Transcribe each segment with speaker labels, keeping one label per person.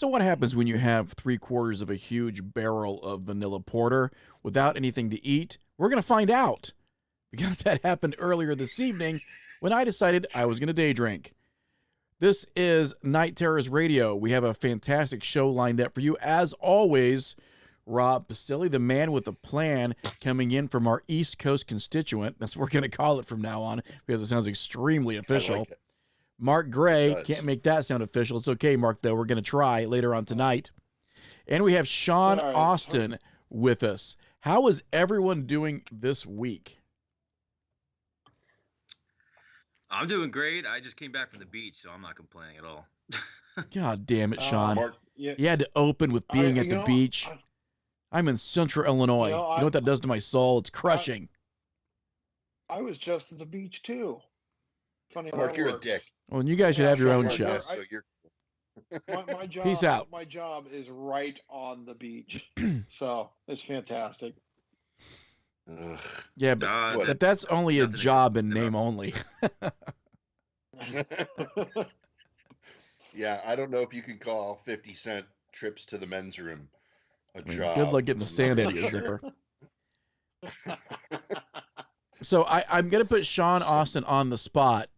Speaker 1: So what happens when you have 3/4 of a huge barrel of vanilla porter without anything to eat? We're going to find out, because that happened earlier this evening when I decided I was going to day drink. This is Night Terrors Radio. We have a fantastic show lined up for you. As always, Rob Basilli, the man with a plan, coming in from our East Coast constituent. That's what we're going to call it from now on, because it sounds extremely official.
Speaker 2: I like it.
Speaker 1: Mark Gray,
Speaker 2: It does.
Speaker 1: can't make that sound official. It's okay, Mark, though. We're going to try later on tonight. And we have Sean
Speaker 3: It's all right.
Speaker 1: Austin with us. How is everyone doing this week?
Speaker 4: I'm doing great. I just came back from the beach, so I'm not complaining at all.
Speaker 1: God damn it, Sean.
Speaker 2: Mark,
Speaker 3: Yeah,
Speaker 1: You had to open with being
Speaker 3: I-
Speaker 1: at
Speaker 3: you
Speaker 1: the
Speaker 3: know,
Speaker 1: beach. I'm in Central Illinois.
Speaker 3: You
Speaker 1: You
Speaker 3: know,
Speaker 1: know what that does to my soul? It's crushing.
Speaker 3: I was just at the beach too. Funny how
Speaker 2: Mark,
Speaker 3: that
Speaker 2: you're a
Speaker 3: works.
Speaker 2: dick.
Speaker 1: Well, and you guys should
Speaker 3: Yeah,
Speaker 1: have your
Speaker 3: Sean,
Speaker 1: own
Speaker 3: Mark,
Speaker 1: show.
Speaker 3: you're-
Speaker 2: So you're
Speaker 3: My job.
Speaker 1: Peace out.
Speaker 3: My job is right on the beach, so it's fantastic.
Speaker 2: Ugh.
Speaker 1: Yeah, but,
Speaker 2: What?
Speaker 1: but that's only a
Speaker 4: Nothing
Speaker 1: job in
Speaker 4: against-
Speaker 1: name only.
Speaker 2: Yeah, I don't know if you can call 50-cent trips to the men's room a
Speaker 1: I mean,
Speaker 2: job.
Speaker 1: good luck getting the sand out of your zipper. So I'm going to put Sean Austin on the spot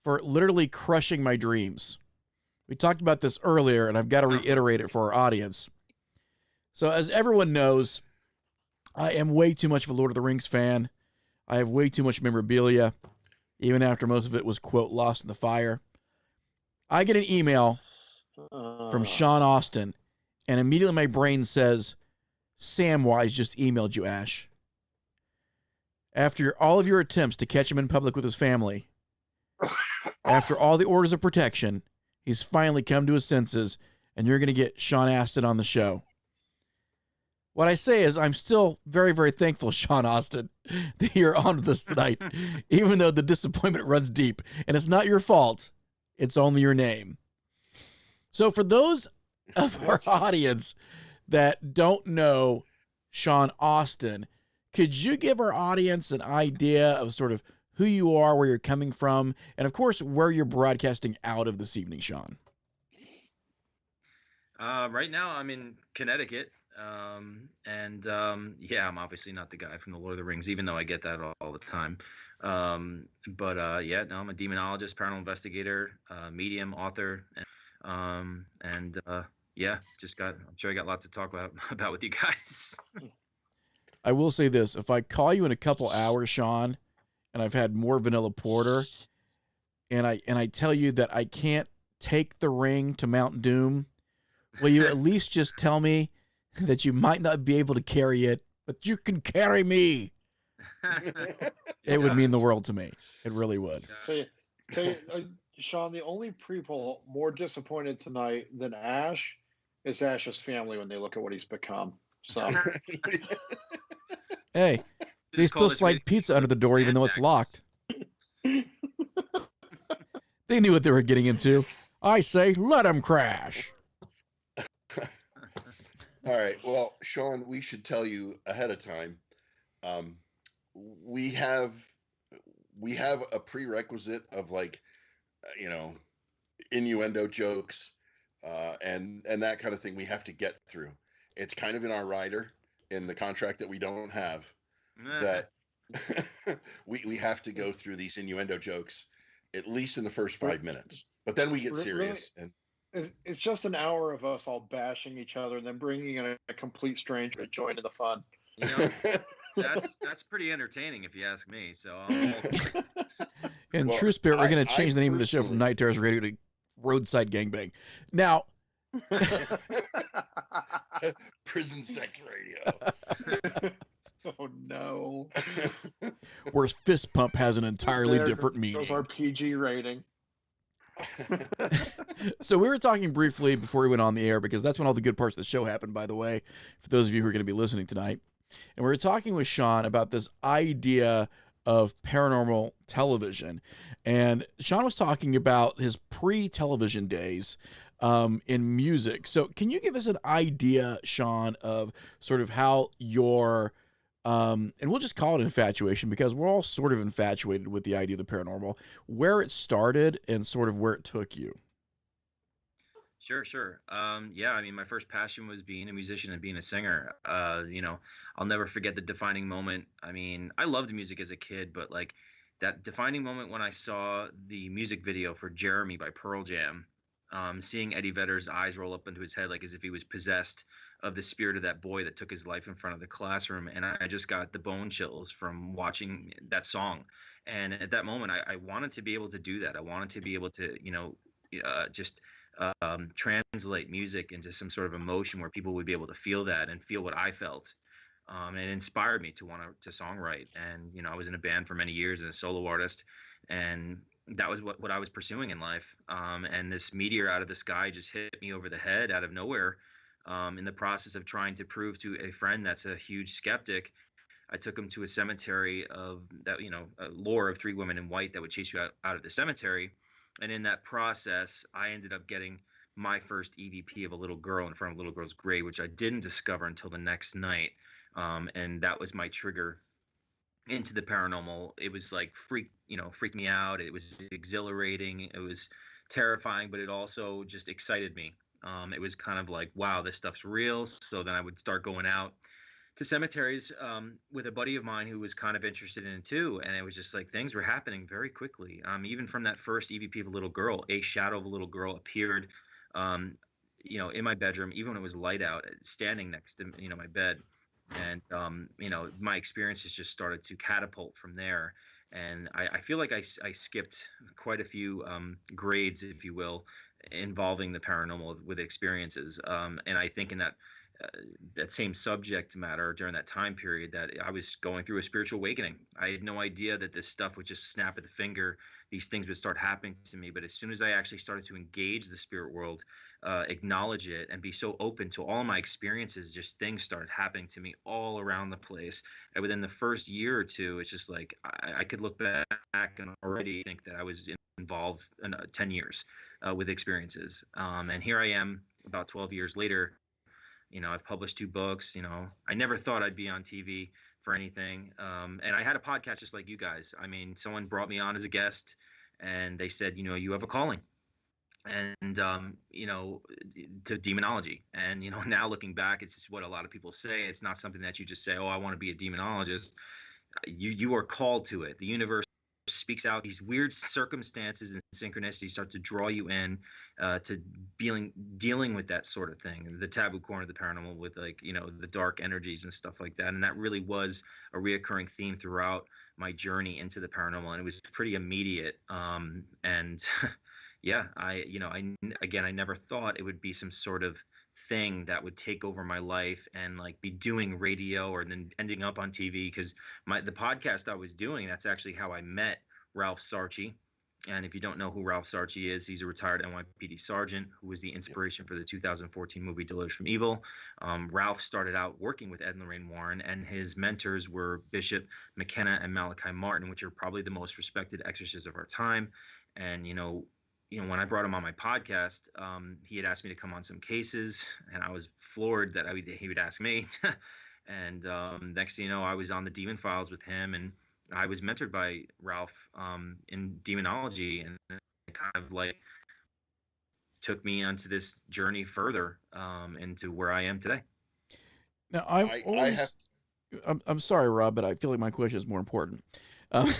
Speaker 1: for literally crushing my dreams. We talked about this earlier, and I've got to reiterate it for our audience. So as everyone knows, I am way too much of a Lord of the Rings fan. I have way too much memorabilia, even after most of it was, quote, lost in the fire. I get an email from Sean Austin, and immediately my brain says, Samwise just emailed you, Ash. After all of your attempts to catch him in public with his family, after all the orders of protection, he's finally come to his senses, and you're going to get Sean Austin on the show. What I say is I'm still very, very thankful, Sean Austin, that you're on with us tonight, even though the disappointment runs deep. And it's not your fault. It's only your name. So for those of our audience that don't know Sean Austin, could you give our audience an idea of sort of who you are, where you're coming from, and of course, where you're broadcasting out of this evening, Sean?
Speaker 4: Right now, I'm in Connecticut. Yeah, I'm obviously not the guy from the Lord of the Rings, even though I get that all the time. Yeah, no, I'm a demonologist, paranormal investigator, medium, author, yeah, I'm sure I got lots to talk about with you guys.
Speaker 1: I will say this. If I call you in a couple hours, Sean, and I've had more vanilla porter, and I tell you that I can't take the ring to Mount Doom, will you at least just tell me that you might not be able to carry it, but you can carry me? It would mean the world to me. It really would.
Speaker 3: Tell you, Sean, the only people more disappointed tonight than Ash is Ash's family when they look at what he's become. So
Speaker 1: Hey, they
Speaker 4: Just call
Speaker 1: still
Speaker 4: this
Speaker 1: slide
Speaker 4: meeting
Speaker 1: pizza under the door even though it's
Speaker 4: Sandbags.
Speaker 1: locked. They knew what they were getting into. I say, let them crash.
Speaker 2: All right. Well, Sean, we should tell you ahead of time. We have a prerequisite of innuendo jokes, and that kind of thing we have to get through. It's kind of in our rider in the contract that we don't have that we have to go through these innuendo jokes at least in the first 5 minutes, but then we get serious. And
Speaker 3: it's just an hour of us all bashing each other and then bringing in a complete stranger to join in the fun.
Speaker 4: You know, that's pretty entertaining if you ask me. So
Speaker 1: In
Speaker 2: Well,
Speaker 1: true spirit, we're going to
Speaker 2: I
Speaker 1: change the name of the show from
Speaker 2: personally-
Speaker 1: Night Terrors Radio to Roadside Gangbang. Now,
Speaker 2: prison sex radio.
Speaker 3: Oh no!
Speaker 1: where Fist Pump has an entirely
Speaker 3: There
Speaker 1: different
Speaker 3: goes
Speaker 1: meaning.
Speaker 3: our PG rating.
Speaker 1: So we were talking briefly before we went on the air, because that's when all the good parts of the show happened, by the way, for those of you who are going to be listening tonight. And we were talking with Sean about this idea of paranormal television. And Sean was talking about his pre-television days in music. So can you give us an idea, Sean, of sort of how your and we'll just call it infatuation, because we're all sort of infatuated with the idea of the paranormal, where it started and sort of where it took you?
Speaker 4: Sure. Yeah, I mean, my first passion was being a musician and being a singer. I'll never forget the defining moment. I mean, I loved music as a kid, but like that defining moment when I saw the music video for Jeremy by Pearl Jam, seeing Eddie Vedder's eyes roll up into his head like as if he was possessed of the spirit of that boy that took his life in front of the classroom. And I just got the bone chills from watching that song. And at that moment, I wanted to be able to do that. I wanted to be able to, just translate music into some sort of emotion where people would be able to feel that and feel what I felt. And it inspired me to want to songwrite. And I was in a band for many years and a solo artist, and that was what I was pursuing in life. And this meteor out of the sky just hit me over the head out of nowhere. In the process of trying to prove to a friend that's a huge skeptic, I took him to a cemetery of that, a lore of three women in white that would chase you out of the cemetery. And in that process, I ended up getting my first EVP of a little girl in front of a little girl's grave, which I didn't discover until the next night. And that was my trigger into the paranormal. It was like freaked me out. It was exhilarating. It was terrifying, but it also just excited me. It was kind of like, wow, this stuff's real. So then I would start going out to cemeteries with a buddy of mine who was kind of interested in it too. And it was just like things were happening very quickly. Even from that first EVP of a little girl, a shadow of a little girl appeared, um, in my bedroom, even when it was light out, standing next to, my bed. And, my experiences just started to catapult from there. And I feel like I skipped quite a few grades, if you will, involving the paranormal with experiences. And I think in uh, that same subject matter during that time period that I was going through a spiritual awakening. I had no idea that this stuff would just snap at the finger. These things would start happening to me. But as soon as I actually started to engage the spirit world, acknowledge it, and be so open to all my experiences, just things started happening to me all around the place. And within the first year or two, it's just like I could look back and already think that I was involved in 10 years with experiences. And here I am about 12 years later. I've published 2 books. I never thought I'd be on TV for anything. And I had a podcast just like you guys. I mean, someone brought me on as a guest and they said, you have a calling. And, to demonology. And, now looking back, it's just what a lot of people say. It's not something that you just say, oh, I want to be a demonologist. You are called to it. The universe speaks out. These weird circumstances and synchronicities start to draw you in to dealing with that sort of thing, the taboo corner of the paranormal with the dark energies and stuff like that. And that really was a reoccurring theme throughout my journey into the paranormal, and it was pretty immediate. And yeah, I never thought it would be some sort of thing that would take over my life and like be doing radio or then ending up on TV, because the podcast I was doing, that's actually how I met Ralph Sarchi. And if you don't know who Ralph Sarchi is, he's a retired NYPD sergeant who was the inspiration for the 2014 movie Delivers from Evil. Ralph started out working with Ed and Lorraine Warren, and his mentors were Bishop McKenna and Malachi Martin, which are probably the most respected exorcists of our time. And when I brought him on my podcast, he had asked me to come on some cases, and I was floored that he would ask me. And next thing you know, I was on the Demon Files with him, and I was mentored by Ralph in demonology, and it kind of like took me onto this journey further into where I am today.
Speaker 1: Now,
Speaker 2: I have
Speaker 1: I'm sorry, Rob, but I feel like my question is more important. Um,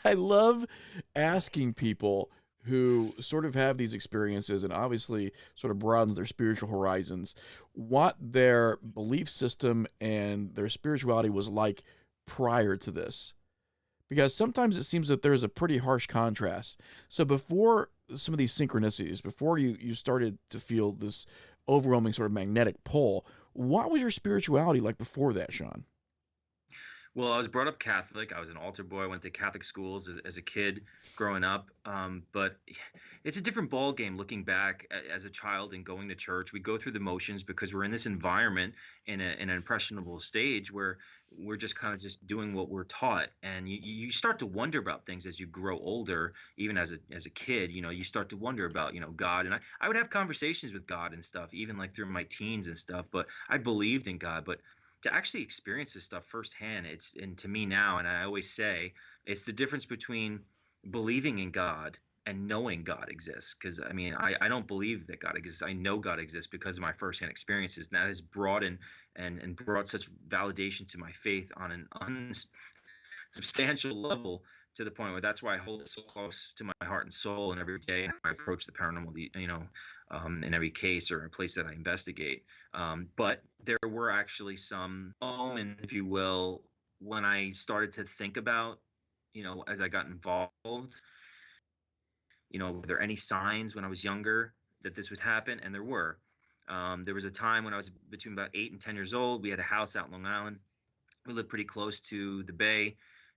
Speaker 1: I love asking people who sort of have these experiences and obviously sort of broadens their spiritual horizons, what their belief system and their spirituality was like prior to this. Because sometimes it seems that there's a pretty harsh contrast. So before some of these synchronicities, before you started to feel this overwhelming sort of magnetic pull, what was your spirituality like before that, Sean?
Speaker 4: Well, I was brought up Catholic. I was an altar boy. I went to Catholic schools as a kid growing up. But it's a different ball game looking back as a child and going to church. We go through the motions because we're in this environment in an impressionable stage where we're just kind of just doing what we're taught. And you start to wonder about things as you grow older, even as a kid. You start to wonder about, God. And I would have conversations with God and stuff, even like through my teens and stuff. But I believed in God. But to actually experience this stuff firsthand, and to me now, and I always say, it's the difference between believing in God and knowing God exists. Because I mean, I don't believe that God exists. I know God exists because of my firsthand experiences. And that has broadened and brought such validation to my faith on an unsubstantial level, to the point where that's why I hold it so close to my heart and soul. And every day I approach the paranormal, in every case or a place that I investigate. But there were actually some omens, if you will, when I started to think about, as I got involved, were there any signs when I was younger that this would happen? And there were. There was a time when I was between about 8 and 10 years old. We had a house out in Long Island. We lived pretty close to the bay,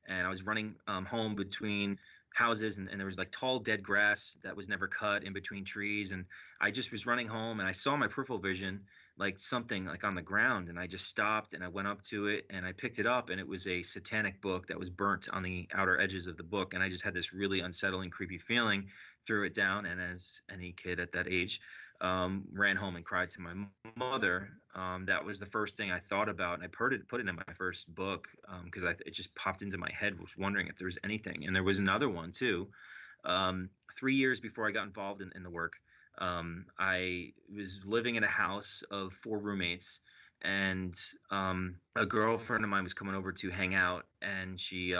Speaker 4: and I was running home between houses, and there was like tall dead grass that was never cut in between trees. And I just was running home, and I saw my peripheral vision, like something like on the ground, and I just stopped and I went up to it and I picked it up, and it was a satanic book that was burnt on the outer edges of the book. And I just had this really unsettling, creepy feeling, threw it down, and as any kid at that age, ran home and cried to my mother. That was the first thing I thought about, and I put it in my first book, because it just popped into my head. Was wondering if there was anything, and there was another one too. 3 years before I got involved in the work, I was living in a house of 4 roommates, and a girlfriend of mine was coming over to hang out, and she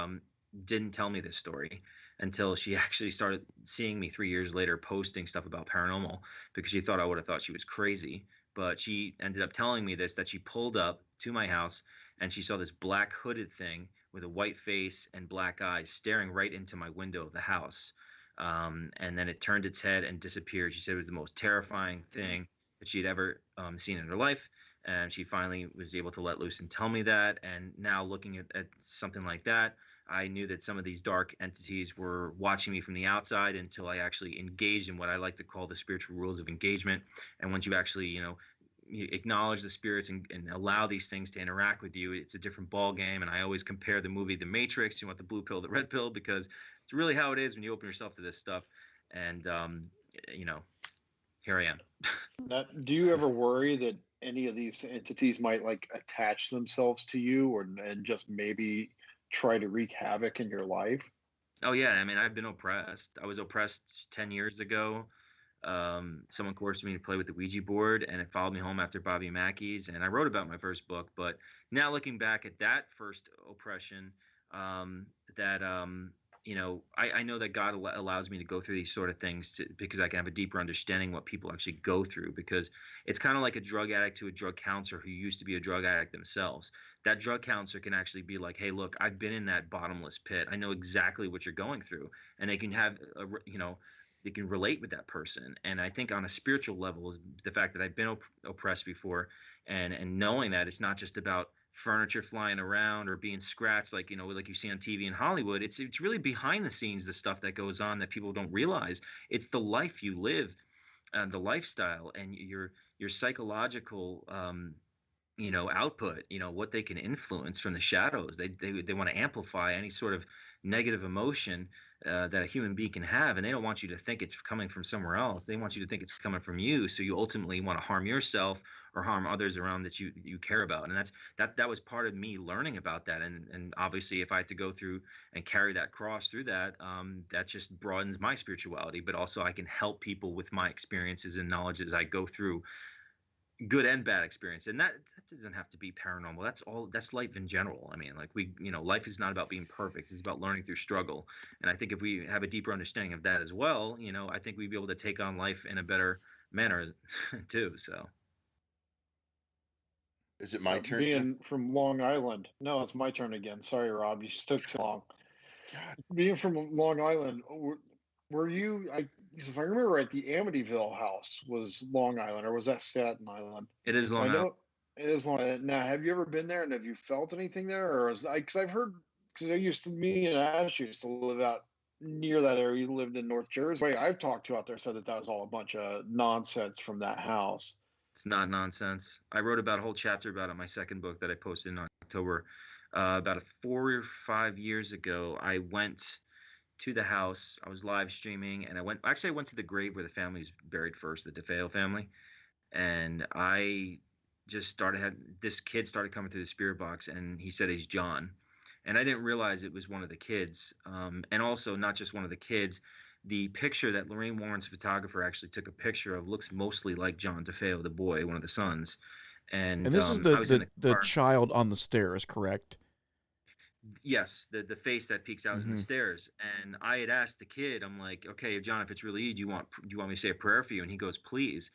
Speaker 4: didn't tell me this story until she actually started seeing me 3 years later posting stuff about paranormal, because she thought I would have thought she was crazy. But she ended up telling me this, that she pulled up to my house and she saw this black hooded thing with a white face and black eyes staring right into my window of the house. And then it turned its head and disappeared. She said it was the most terrifying thing that she'd ever seen in her life. And she finally was able to let loose and tell me that. And now looking at something like that, I knew that some of these dark entities were watching me from the outside until I actually engaged in what I like to call the spiritual rules of engagement. And once you actually, you acknowledge the spirits and allow these things to interact with you, it's a different ball game. And I always compare the movie The Matrix, you want the blue pill, the red pill, because it's really how it is when you open yourself to this stuff. And, here I am.
Speaker 3: Now, do you ever worry that any of these entities might like attach themselves to you, or and just maybe try to wreak havoc in your life?
Speaker 4: Oh yeah, I mean, I've been oppressed. I was oppressed 10 years ago. Someone coerced me to play with the Ouija board, and it followed me home after Bobby Mackey's. And I wrote about my first book, but now looking back at that first oppression, that I know that God allows me to go through these sort of things because I can have a deeper understanding what people actually go through. Because it's kind of like a drug addict to a drug counselor who used to be a drug addict themselves. That drug counselor can actually be like, "Hey, look, I've been in that bottomless pit. I know exactly what you're going through," and they can have they can relate with that person. And I think on a spiritual level is the fact that I've been oppressed before, and knowing that it's not just about furniture flying around or being scratched, like you see on TV in Hollywood. It's really behind the scenes, the stuff that goes on that people don't realize. It's the life you live, the lifestyle, and your psychological output, what they can influence from the shadows. They want to amplify any sort of negative emotion that a human being can have, and they don't want you to think it's coming from somewhere else. They want you to think it's coming from you, so you ultimately want to harm yourself or harm others around that you care about. And that was part of me learning about that. And obviously, if I had to go through and carry that cross through that, that just broadens my spirituality. But also, I can help people with my experiences and knowledge as I go through good and bad experience. And that doesn't have to be paranormal. That's life in general. I mean, like, life is not about being perfect. It's about learning through struggle. And I think if we have a deeper understanding of that as well, I think we'd be able to take on life in a better manner too. So
Speaker 2: Is it my turn yet?
Speaker 3: Being from Long Island, no, it's my turn again. Sorry, Rob, you took too long.
Speaker 2: God.
Speaker 3: Being from Long Island, were you? If I remember right, the Amityville house was Long Island, or was that Staten Island?
Speaker 4: it is
Speaker 3: I
Speaker 4: Long Island.
Speaker 3: know it is Long Island. Now, have you ever been there, and have you felt anything there, or is because I've heard, because me and Ash used to live out near that area. You lived in North Jersey. Wait, I've talked to out there said that was all a bunch of nonsense from that house.
Speaker 4: It's not nonsense. I wrote about a whole chapter about it in my second book that I posted in October. About 4 or 5 years ago, I went to the house. I was live streaming, and I went to the grave where the family was buried first, the DeFeo family. And I just this kid started coming through the spirit box, and he said he's John. and I didn't realize it was one of the kids. And also, not just one of the kids, the picture that Lorraine Warren's photographer actually took a picture of looks mostly like John DeFeo, the boy, one of the sons.
Speaker 1: And
Speaker 4: And
Speaker 1: this is
Speaker 4: I was in the
Speaker 1: the
Speaker 4: car.
Speaker 1: child on the stairs, correct?
Speaker 4: Yes, the face that peeks out in the
Speaker 1: Mm-hmm.
Speaker 4: stairs. And I had asked the kid, I'm like, okay, John, if it's really you, do you want me to say a prayer for you? And he goes, please.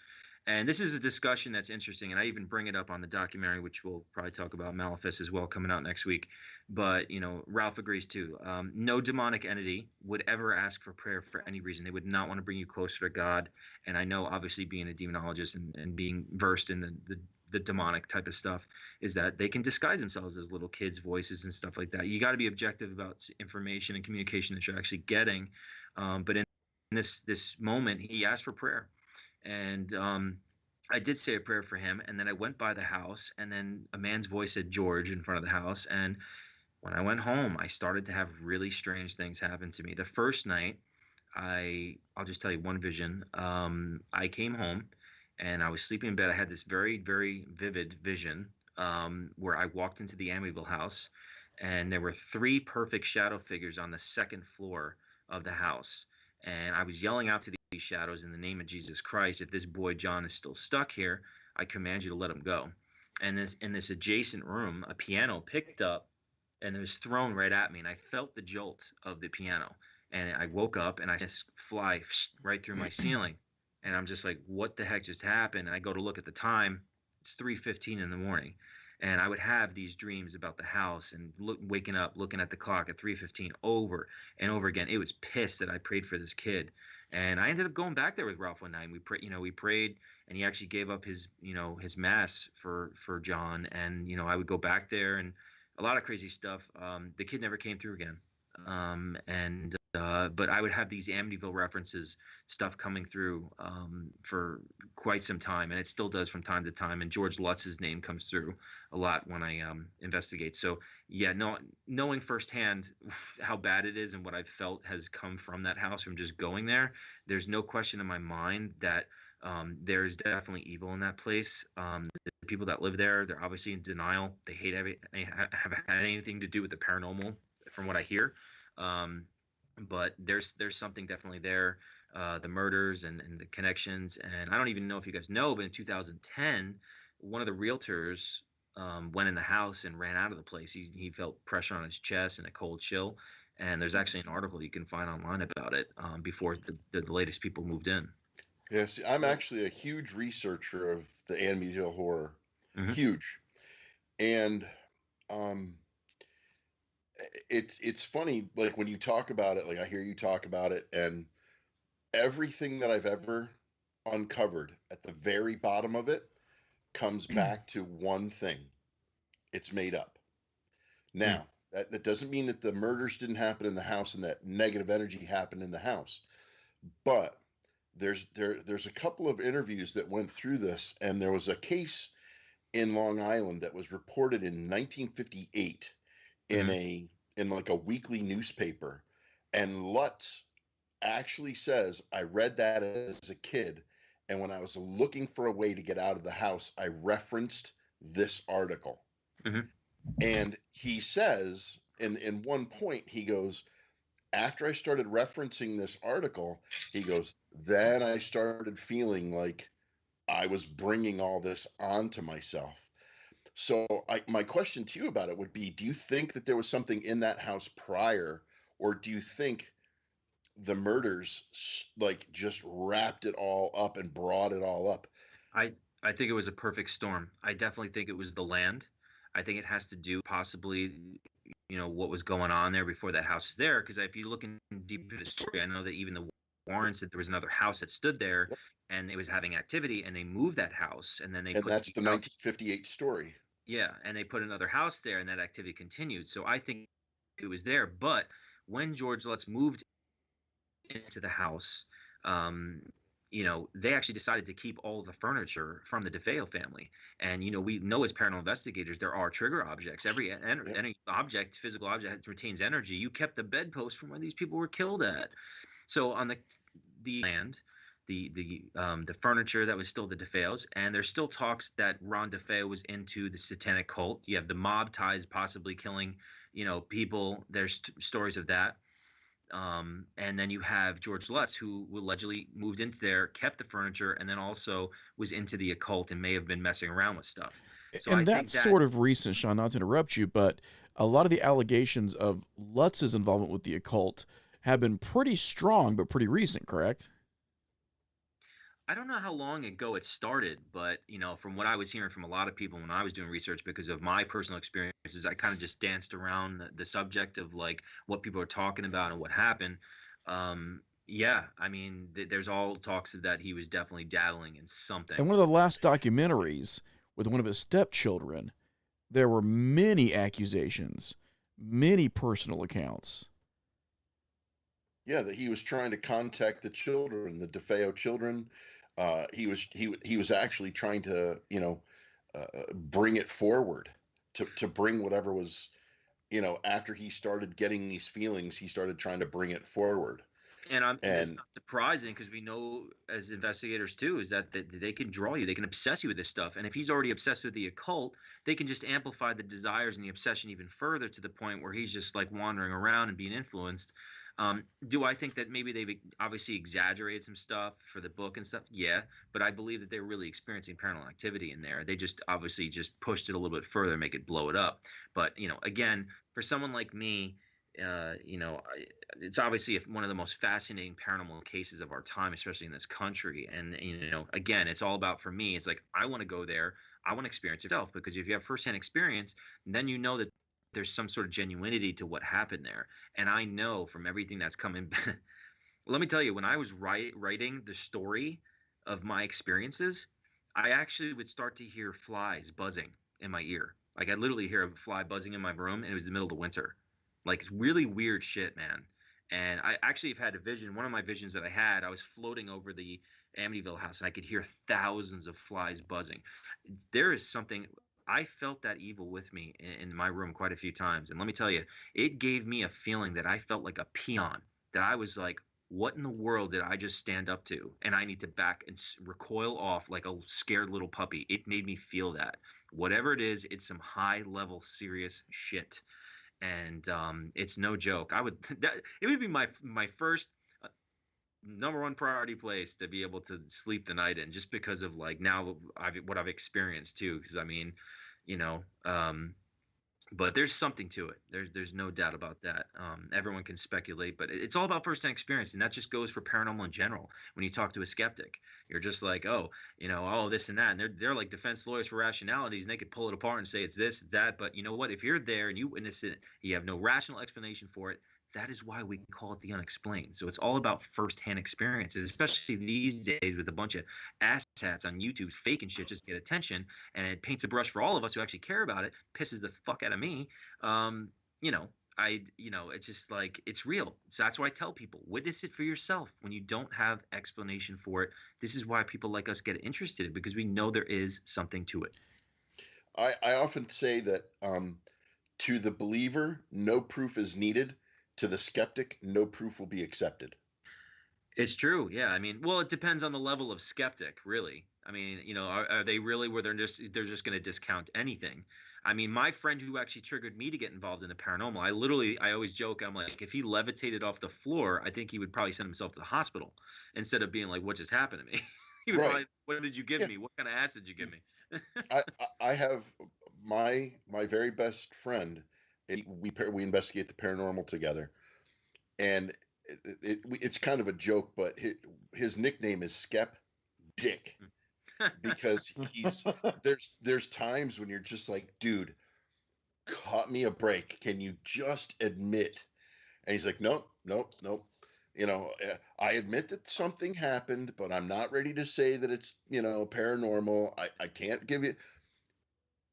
Speaker 4: And this is a discussion that's interesting, and I even bring it up on the documentary, which we'll probably talk about Malefice as well, coming out next week. But Ralph agrees too. No demonic entity would ever ask for prayer for any reason. They would not want to bring you closer to God. And I know, obviously, being a demonologist and being versed in the demonic type of stuff, is that they can disguise themselves as little kids' voices and stuff like that. You got to be objective about information and communication that you're actually getting. But in this moment, he asked for prayer, and I did say a prayer for him, and then I went by the house, and then a man's voice said George in front of the house. And when I went home, I started to have really strange things happen to me. The first night, I'll just tell you one vision. I came home and I was sleeping in bed. I had this very, very vivid vision, where I walked into the Amityville house, and there were three perfect shadow figures on the second floor of the house. And I was yelling out to these shadows, in the name of Jesus Christ, if this boy John is still stuck here, I command you to let him go. And in this adjacent room, a piano picked up and it was thrown right at me, and I felt the jolt of the piano. And I woke up and I just fly right through my ceiling, and I'm just like, what the heck just happened? And I go to look at the time. It's 3:15 in the morning, and I would have these dreams about the house and waking up, looking at the clock at 3:15 over and over again. It was pissed that I prayed for this kid, and I ended up going back there with Ralph one night. And we prayed, and he actually gave up his mass for John, and I would go back there and a lot of crazy stuff. The kid never came through again. And But I would have these Amityville references, stuff coming through for quite some time, and it still does from time to time. And George Lutz's name comes through a lot when I investigate. So yeah, no, knowing firsthand how bad it is and what I've felt has come from that house from just going there, there's no question in my mind that there is definitely evil in that place. The people that live there, they're obviously in denial. They hate have had anything to do with the paranormal, from what I hear. Um, but there's something definitely there. The murders and the connections, and I don't even know if you guys know, but in 2010, one of the realtors went in the house and ran out of the place. He felt pressure on his chest and a cold chill. And there's actually an article you can find online about it, before the latest people moved in.
Speaker 2: Yeah, see, I'm actually a huge researcher of the Amityville horror.
Speaker 4: Hmm.
Speaker 2: Huge. And um it's funny, like when you talk about it, like I hear you talk about it, and everything that I've ever uncovered at the very bottom of it comes back to one thing. It's made up.
Speaker 4: Mm.
Speaker 2: Now, that doesn't mean that the murders didn't happen in the house and that negative energy happened in the house. But there's a couple of interviews that went through this, and there was a case in Long Island that was reported in 1958 in
Speaker 4: Hmm.
Speaker 2: a in like a weekly newspaper, and Lutz actually says, I read that as a kid, and when I was looking for a way to get out of the house, I referenced this article.
Speaker 4: Hmm.
Speaker 2: And he says, in one point, he goes, after I started referencing this article, he goes, then I started feeling like I was bringing all this onto myself. So my question to you about it would be, do you think that there was something in that house prior, or do you think the murders like just wrapped it all up and brought it all up?
Speaker 4: I I think it was a perfect storm. I definitely think it was the land. I think it has to do possibly, what was going on there before that house is there. Because if you look in deep into the story, I know that even the Warrens said there was another house that stood there,
Speaker 2: Yep.
Speaker 4: and it was having activity, and they moved that house, and then they
Speaker 2: And
Speaker 4: put
Speaker 2: that's the
Speaker 4: something else.
Speaker 2: 1958 story.
Speaker 4: Yeah, and they put another house there, and that activity continued. So I think it was there. But when George Lutz moved into the house, um, they actually decided to keep all the furniture from the DeFeo family. And we know as paranormal investigators, there are trigger objects.
Speaker 2: Yep.
Speaker 4: Any object, physical object, retains energy. You kept the bedpost from where these people were killed at. So on the land, the furniture that was still the DeFeos, and there's still talks that Ron DeFeo was into the satanic cult. You have the mob ties possibly killing, people. There's stories of that. And then you have George Lutz, who allegedly moved into there, kept the furniture, and then also was into the occult and may have been messing around with stuff. So I
Speaker 1: And
Speaker 4: think
Speaker 1: that's
Speaker 4: that
Speaker 1: sort of recent, Sean, not to interrupt you, but a lot of the allegations of Lutz's involvement with the occult have been pretty strong, but pretty recent, correct?
Speaker 4: I don't know how long ago it started, but from what I was hearing from a lot of people when I was doing research, because of my personal experiences, I kind of just danced around the subject of like what people are talking about and what happened. Yeah, I mean, there's all talks of that he was definitely dabbling in something.
Speaker 1: And one of the last documentaries with one of his stepchildren, there were many accusations, many personal accounts.
Speaker 2: Yeah, that he was trying to contact the children, the DeFeo children. He was actually trying to bring it forward, to bring whatever was, after he started getting these feelings, he started trying to bring it forward.
Speaker 4: And it's
Speaker 2: And
Speaker 4: not surprising because we know as investigators too is that they can draw you, they can obsess you with this stuff. And if he's already obsessed with the occult, they can just amplify the desires and the obsession even further to the point where he's just like wandering around and being influenced. Do I think that maybe they've obviously exaggerated some stuff for the book and stuff? Yeah, but I believe that they're really experiencing paranormal activity in there. They just obviously just pushed it a little bit further, make it blow it up. But again, for someone like me, it's obviously one of the most fascinating paranormal cases of our time, especially in this country. And again, it's all about, for me, it's like I want to go there, I want to experience it myself, because if you have firsthand experience, then you know that there's some sort of genuinity to what happened there. And I know from everything that's coming. Well, let me tell you, when I was writing the story of my experiences, I actually would start to hear flies buzzing in my ear. Like I literally hear a fly buzzing in my room, and it was the middle of winter. Like it's really weird shit, man. And I actually have had a vision. One of my visions that I had, I was floating over the Amityville house, and I could hear thousands of flies buzzing. There is something. I felt that evil with me in my room quite a few times, and let me tell you, it gave me a feeling that I felt like a peon. That I was like, what in the world did I just stand up to? And I need to back and recoil off like a scared little puppy. It made me feel that. Whatever it is, it's some high level serious shit. And it's no joke. It would be my first number one priority place to be able to sleep the night in, just because of like now what I've experienced too. Because I mean, you know, um, but there's something to it. There's no doubt about that. Everyone can speculate, but it's all about first-hand experience, and that just goes for paranormal in general. When you talk to a skeptic, you're just like, oh, oh, this and that, and they're like defense lawyers for rationalities, and they could pull it apart and say it's this, that. But you know what? If you're there and you witness it, you have no rational explanation for it. That is why we call it the unexplained. So it's all about first-hand experiences, especially these days with a bunch of asshats on YouTube faking shit just to get attention, and it paints a brush for all of us who actually care about it. Pisses the fuck out of me. Um, you know, it's just like it's real. So that's why I tell people, witness it for yourself. When you don't have explanation for it, this is why people like us get interested, because we know there is something to it.
Speaker 2: I often say that, to the believer, no proof is needed. To the skeptic, no proof will be accepted.
Speaker 4: It's true. Yeah. I mean, well, it depends on the level of skeptic, really. I mean, are they really where they're just going to discount anything? I mean, my friend who actually triggered me to get involved in the paranormal, I always joke, I'm like, if he levitated off the floor, I think he would probably send himself to the hospital instead of being like, what just happened to me? He would
Speaker 2: Right.
Speaker 4: probably, what did you give
Speaker 2: Yeah.
Speaker 4: me? What kind of acid did you give me?
Speaker 2: I have my very best friend. We investigate the paranormal together, and it's kind of a joke, but his nickname is Skep Dick, because there's times when you're just like, dude, cut me a break. Can you just admit? And he's like, nope, nope, nope. I admit that something happened, but I'm not ready to say that it's, paranormal. I can't give you.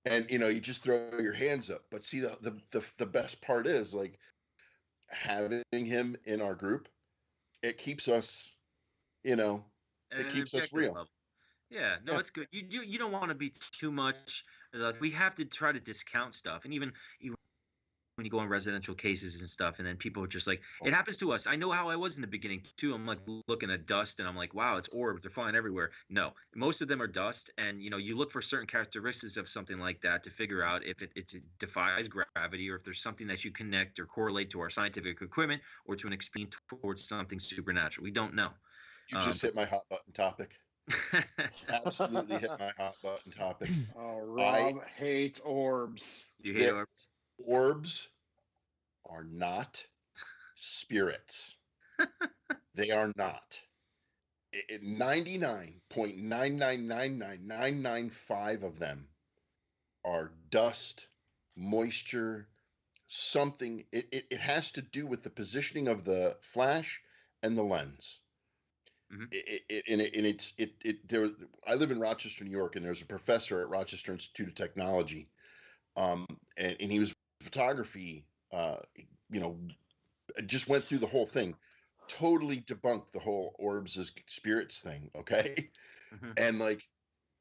Speaker 2: And, you just throw your hands up. But see, the best part is, like, having him in our group, it keeps us, you know,
Speaker 4: At
Speaker 2: it
Speaker 4: an
Speaker 2: keeps us
Speaker 4: objective
Speaker 2: real.
Speaker 4: level. Yeah, no,
Speaker 2: Yeah.
Speaker 4: it's good. You don't want to be too much. We have to try to discount stuff, and even when you go in residential cases and stuff, and then people are just like, it happens to us. I know how I was in the beginning too. I'm like looking at dust and I'm like, wow, it's orbs, they're flying everywhere. No, most of them are dust. And you look for certain characteristics of something like that to figure out if it defies gravity, or if there's something that you connect or correlate to our scientific equipment, or to an experience towards something supernatural. We don't know.
Speaker 2: You just hit my hot button topic.
Speaker 4: But
Speaker 2: Absolutely hit my hot button topic.
Speaker 3: Oh, Rob hates orbs.
Speaker 4: you hate orbs?
Speaker 2: Orbs are not spirits. They are not. 99.9999995 of them are dust, moisture, something. It has to do with the positioning of the flash and the lens.
Speaker 4: Mhm.
Speaker 2: There. I live in Rochester, New York, and there's a professor at Rochester Institute of Technology, and he was photography. Just went through the whole thing, totally debunked the whole orbs as spirits thing. Okay,
Speaker 4: Mhm.
Speaker 2: and like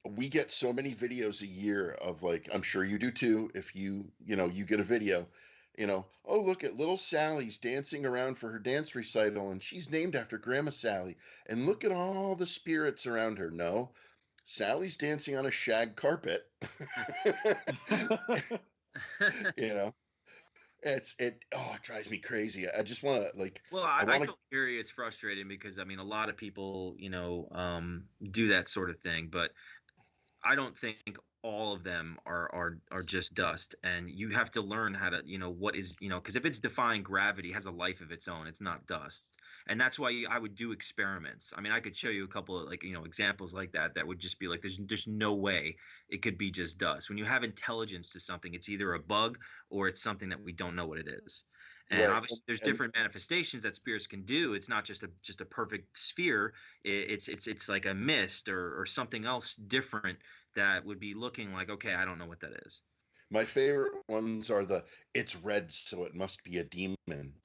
Speaker 2: we get so many videos a year of, like, I'm sure you do too. If you get a video, oh, look at little Sally's dancing around for her dance recital, and she's named after Grandma Sally. And look at all the spirits around her. No, Sally's dancing on a shag carpet. you know, it drives me crazy. I just want to, like,
Speaker 4: Well,
Speaker 2: I
Speaker 4: I
Speaker 2: want to.
Speaker 4: totally hear you. It's frustrating because I mean, a lot of people, do that sort of thing, but I don't think all of them are just dust, and you have to learn how to, what is, because if it's defying gravity, it has a life of its own. It's not dust, and that's why I would do experiments. I mean, I could show you a couple of, like, examples like that that would just be like, there's no way it could be just dust. When you have intelligence to something, it's either a bug or it's something that we don't know what it is. And
Speaker 2: Right.
Speaker 4: obviously, there's different manifestations that spirits can do. It's not just a perfect sphere. It's like a mist or something else different that would be looking like, okay, I don't know what that is.
Speaker 2: My favorite ones are it's red, so it must be a demon.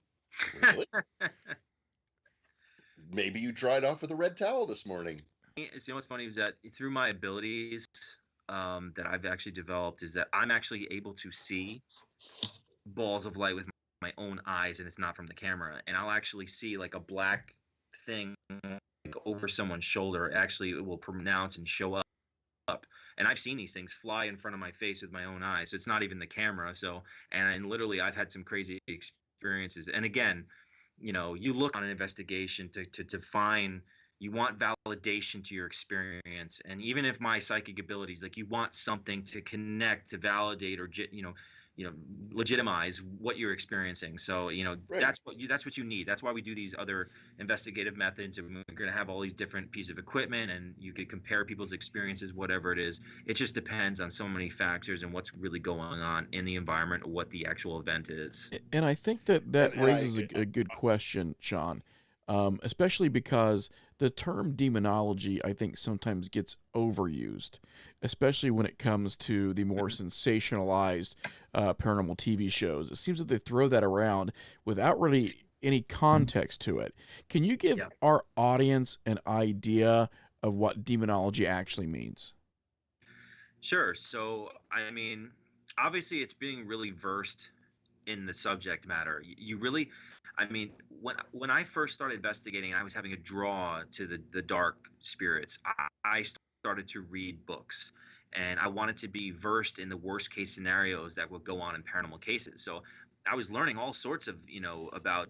Speaker 2: Really? Maybe you dried off with a red towel this morning.
Speaker 4: What's funny is that through my abilities that I've actually developed is that I'm actually able to see balls of light with my own eyes, and it's not from the camera. And I'll actually see like a black thing like over someone's shoulder. Actually, it will pronounce and show up. And I've seen these things fly in front of my face with my own eyes. So it's not even the camera. So, and literally, I've had some crazy experiences. And again, you look on an investigation to find, you want validation to your experience. And even if my psychic abilities, like, you want something to connect, to validate, or legitimize what you're experiencing. So
Speaker 2: Right.
Speaker 4: that's what you need. That's why we do these other investigative methods, and we're going to have all these different pieces of equipment, and you could compare people's experiences, whatever it is. It just depends on so many factors and what's really going on in the environment, or what the actual event is.
Speaker 1: And I think that
Speaker 2: And I
Speaker 1: raises a good question, Sean, especially because the term demonology, I think, sometimes gets overused, especially when it comes to the more sensationalized paranormal TV shows. It seems that they throw that around without really any context to it. Can you give
Speaker 4: Yeah.
Speaker 1: our audience an idea of what demonology actually means?
Speaker 4: Sure. So, I mean, obviously, it's being really versed in the subject matter. You really, I mean, when I first started investigating, I was having a draw to the dark spirits. I started to read books, and I wanted to be versed in the worst case scenarios that would go on in paranormal cases. So I was learning all sorts of, about,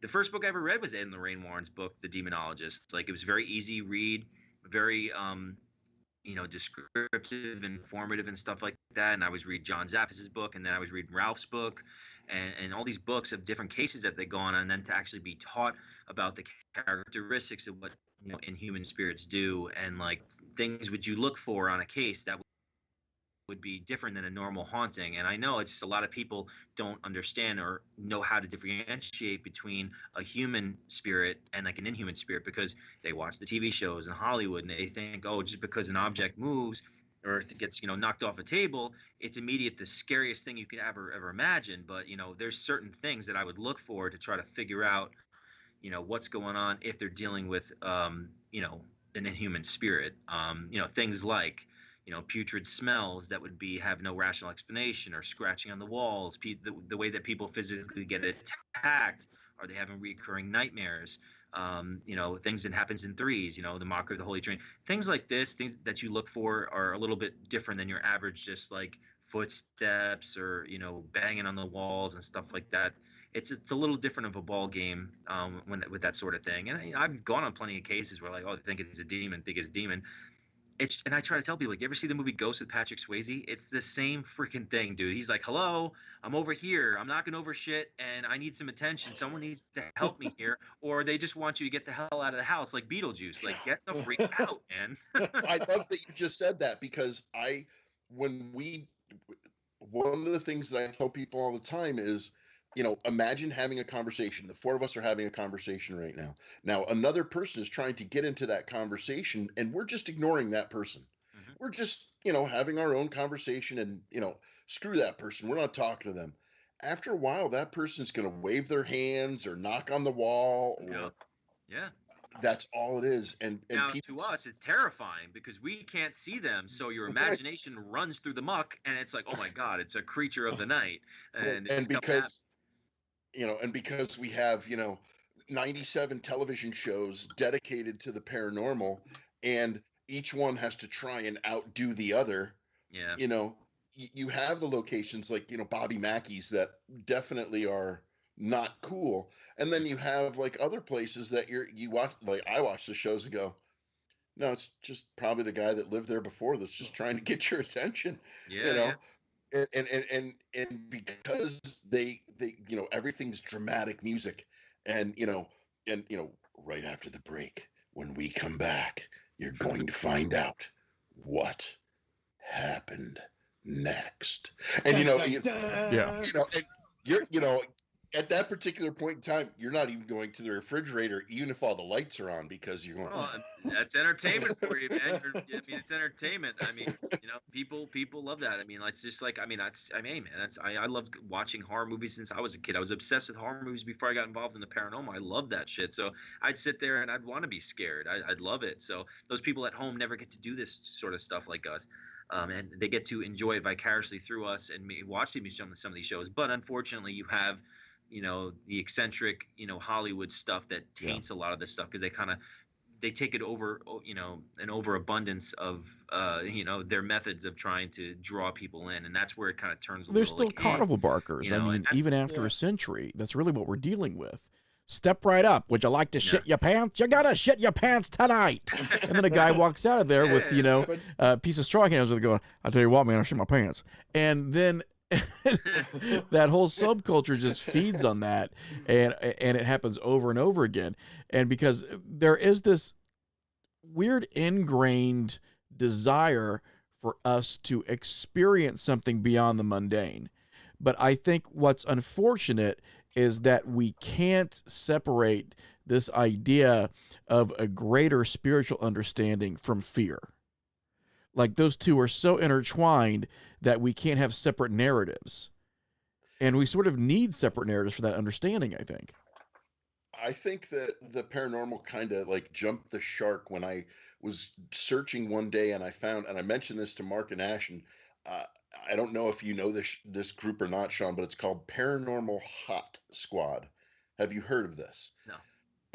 Speaker 4: the first book I ever read was Ed and Lorraine Warren's book, The Demonologist. Like, it was very easy read, very descriptive, informative, and stuff like that. And I was reading John Zappis's book, and then I was reading Ralph's book, and all these books of different cases that they go on, and then to actually be taught about the characteristics of what inhuman spirits do, and like things would you look for on a case that would be different than a normal haunting. And I know it's just a lot of people don't understand or know how to differentiate between a human spirit and like an inhuman spirit, because they watch the TV shows in Hollywood and they think, oh, just because an object moves or if it gets knocked off a table, it's immediate the scariest thing you could ever imagine. But there's certain things that I would look for to try to figure out what's going on if they're dealing with an inhuman spirit. Things like putrid smells that would have no rational explanation, or scratching on the walls, the way that people physically get attacked. Are they having recurring nightmares? Things that happens in threes, the mockery of the Holy Trinity, things like this, things that you look for are a little bit different than your average, just like footsteps or, banging on the walls and stuff like that. It's a little different of a ball game with that sort of thing. And I've gone on plenty of cases where, like, oh, they think it's a demon, think it's a demon. And I try to tell people, like, you ever see the movie Ghost with Patrick Swayze? It's the same freaking thing, dude. He's like, hello, I'm over here. I'm knocking over shit and I need some attention. Someone needs to help me here. Or they just want you to get the hell out of the house, like Beetlejuice. Like, get the freak out, man.
Speaker 2: I love that you just said that, because one of the things that I tell people all the time is, imagine having a conversation. The four of us are having a conversation right now. Now, another person is trying to get into that conversation, and we're just ignoring that person.
Speaker 4: Mhm.
Speaker 2: We're just, having our own conversation, and, screw that person. We're not talking to them. After a while, that person's going to wave their hands or knock on the wall, or
Speaker 4: Yeah.
Speaker 2: that's all it is. And
Speaker 4: Now,
Speaker 2: people,
Speaker 4: to us, it's terrifying because we can't see them. So your imagination runs through the muck, and it's like, oh my God, it's a creature of the night. And it's coming at
Speaker 2: and because we have 97 television shows dedicated to the paranormal, and each one has to try and outdo the other.
Speaker 4: Yeah.
Speaker 2: You have the locations like Bobby Mackey's that definitely are not cool, and then you have like other places that you watch. Like, I watch the shows and go, no, it's just probably the guy that lived there before that's just trying to get your attention.
Speaker 4: Yeah.
Speaker 2: you know
Speaker 4: Yeah.
Speaker 2: and because they everything's dramatic music, and right after the break, when we come back, you're going to find out what happened next. And
Speaker 1: Yeah.
Speaker 2: and you're at that particular point in time, you're not even going to the refrigerator, even if all the lights are on, because you're going,
Speaker 4: Well, that's entertainment for you, man. It's entertainment. I mean, people love that. I mean, it's just like, hey, man, I loved watching horror movies since I was a kid. I was obsessed with horror movies before I got involved in the paranormal. I love that shit. So I'd sit there and I'd want to be scared. I'd love it. So those people at home never get to do this sort of stuff like us. And they get to enjoy it vicariously through us and watch some of these shows. But unfortunately, you have the eccentric, Hollywood stuff that taints a lot of this stuff, because they take it over, an overabundance of, their methods of trying to draw people in. And that's where it kind of turns a
Speaker 1: They're
Speaker 4: little
Speaker 1: still
Speaker 4: like,
Speaker 1: carnival barkers. I mean, even after
Speaker 3: Yeah.
Speaker 1: a century, that's really what we're dealing with. Step right up. Would you like to shit your pants? You gotta shit your pants tonight. And then a guy walks out of there with,
Speaker 3: But
Speaker 1: a piece of straw cans with going, I'll tell you what, man, I'll shit my pants. And then that whole subculture just feeds on that, and it happens over and over again. And because there is this weird ingrained desire for us to experience something beyond the mundane. But I think what's unfortunate is that we can't separate this idea of a greater spiritual understanding from fear. Like, those two are so intertwined that we can't have separate narratives. And we sort of need separate narratives for that understanding, I think.
Speaker 2: I think that the paranormal kind of like jumped the shark when I was searching one day, and I mentioned this to Mark and Ash, and I don't know if you know this group or not, Sean, but it's called Paranormal Hot Squad. Have you heard of this?
Speaker 4: No.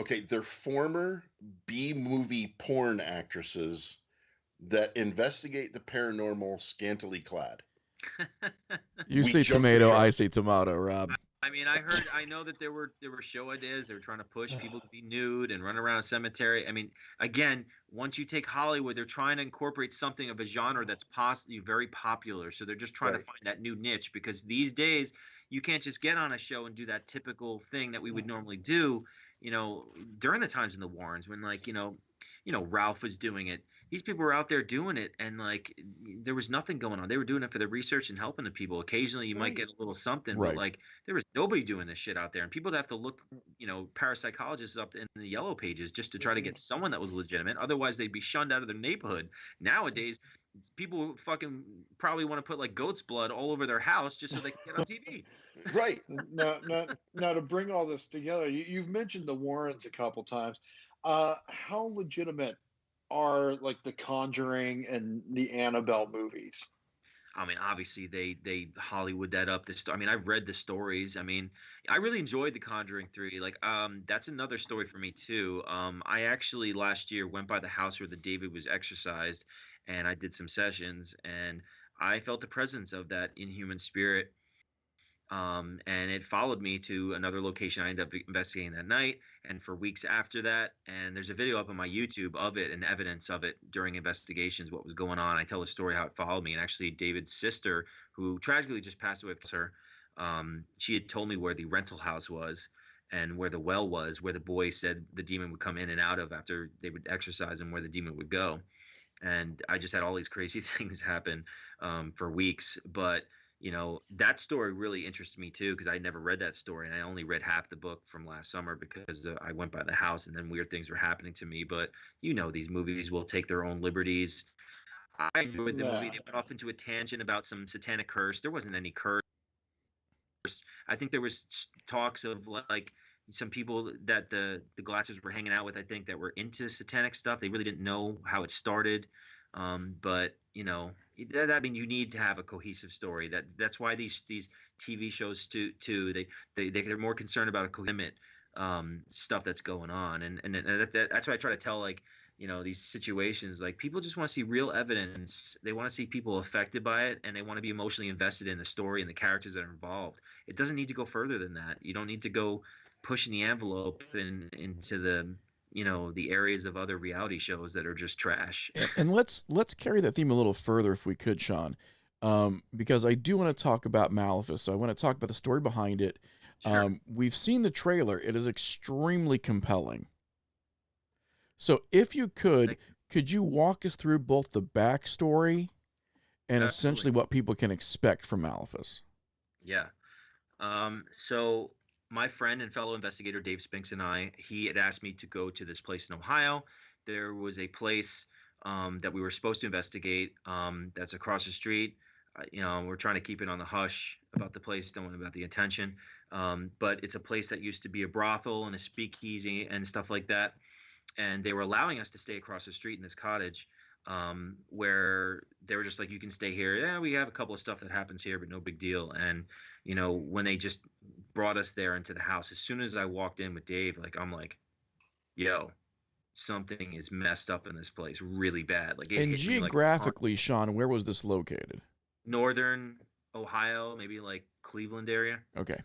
Speaker 2: Okay, they're former B-movie porn actresses that investigate the paranormal scantily clad.
Speaker 1: You
Speaker 2: We
Speaker 1: say
Speaker 2: jumped the
Speaker 1: tomato,
Speaker 2: shark.
Speaker 1: I say tomato, Rob.
Speaker 4: I know that there were show ideas. They were trying to push people to be nude and run around a cemetery. I mean, again, once you take Hollywood, they're trying to incorporate something of a genre that's possibly very popular. So they're just trying to find that new niche, because these days you can't just get on a show and do that typical thing that we would normally do, during the times in the Warrens, when, like, Ralph was doing it. These people were out there doing it, and, like, there was nothing going on. They were doing it for the research and helping the people. Occasionally, you might get a little something,
Speaker 1: Right.
Speaker 4: but, like, there was nobody doing this shit out there, and people would have to look, parapsychologists up in the yellow pages just to try to get someone that was legitimate. Otherwise, they'd be shunned out of their neighborhood. Nowadays, people fucking probably want to put, like, goat's blood all over their house just so they can get on TV.
Speaker 2: Right.
Speaker 3: now to bring all this together, you've mentioned the Warrens a couple times. How legitimate are like the Conjuring and the Annabelle movies.
Speaker 4: I mean, obviously they Hollywood that up. I mean, I've read the stories. I mean, I really enjoyed The Conjuring 3. Like, that's another story for me too. I actually last year went by the house where the David was exorcised, and I did some sessions, and I felt the presence of that inhuman spirit. And it followed me to another location I ended up investigating that night and for weeks after that. And there's a video up on my YouTube of it and evidence of it during investigations, what was going on. I tell the story how it followed me. And actually, David's sister, who tragically just passed away, her, she had told me where the rental house was and where the well was, where the boy said the demon would come in and out of after they would exercise and where the demon would go. And I just had all these crazy things happen for weeks. But that story really interested me too because I never read that story and I only read half the book from last summer because I went by the house and then weird things were happening to me. But these movies will take their own liberties. I enjoyed the movie.
Speaker 3: Yeah.
Speaker 4: They went off into a tangent about some satanic curse. There wasn't any curse. I think there was talks of like some people that the Glasses were hanging out with. I think that were into satanic stuff. They really didn't know how it started, but I mean, you need to have a cohesive story. That's why these TV shows too. They're more concerned about a coherent stuff that's going on, and that's why I try to tell these situations, like people just want to see real evidence. They want to see people affected by it, and they want to be emotionally invested in the story and the characters that are involved. It doesn't need to go further than that. You don't need to go pushing the envelope into the areas of other reality shows that are just trash.
Speaker 1: And let's carry that theme a little further if we could, Sean, because I do want to talk about Malefice. So I want to talk about the story behind it.
Speaker 4: Sure.
Speaker 1: We've seen the trailer. It is extremely compelling. So if you could you walk us through both the backstory and essentially
Speaker 4: Absolutely.
Speaker 1: what people can expect from Malefice?
Speaker 4: Yeah. So my friend and fellow investigator Dave Spinks and he had asked me to go to this place in Ohio. There was a place that we were supposed to investigate that's across the street. We're trying to keep it on the hush about the place, don't want about the attention. But it's a place that used to be a brothel and a speakeasy and stuff like that. And they were allowing us to stay across the street in this cottage where they were just like, you can stay here. Yeah, we have a couple of stuff that happens here, but no big deal. And when they just brought us there into the house, as soon as I walked in with Dave, like I'm like, yo, something is messed up in this place really bad. Like it
Speaker 1: And
Speaker 4: hit me like
Speaker 1: geographically, Sean, where was this located?
Speaker 4: northern Ohio, maybe like Cleveland area.
Speaker 1: Okay.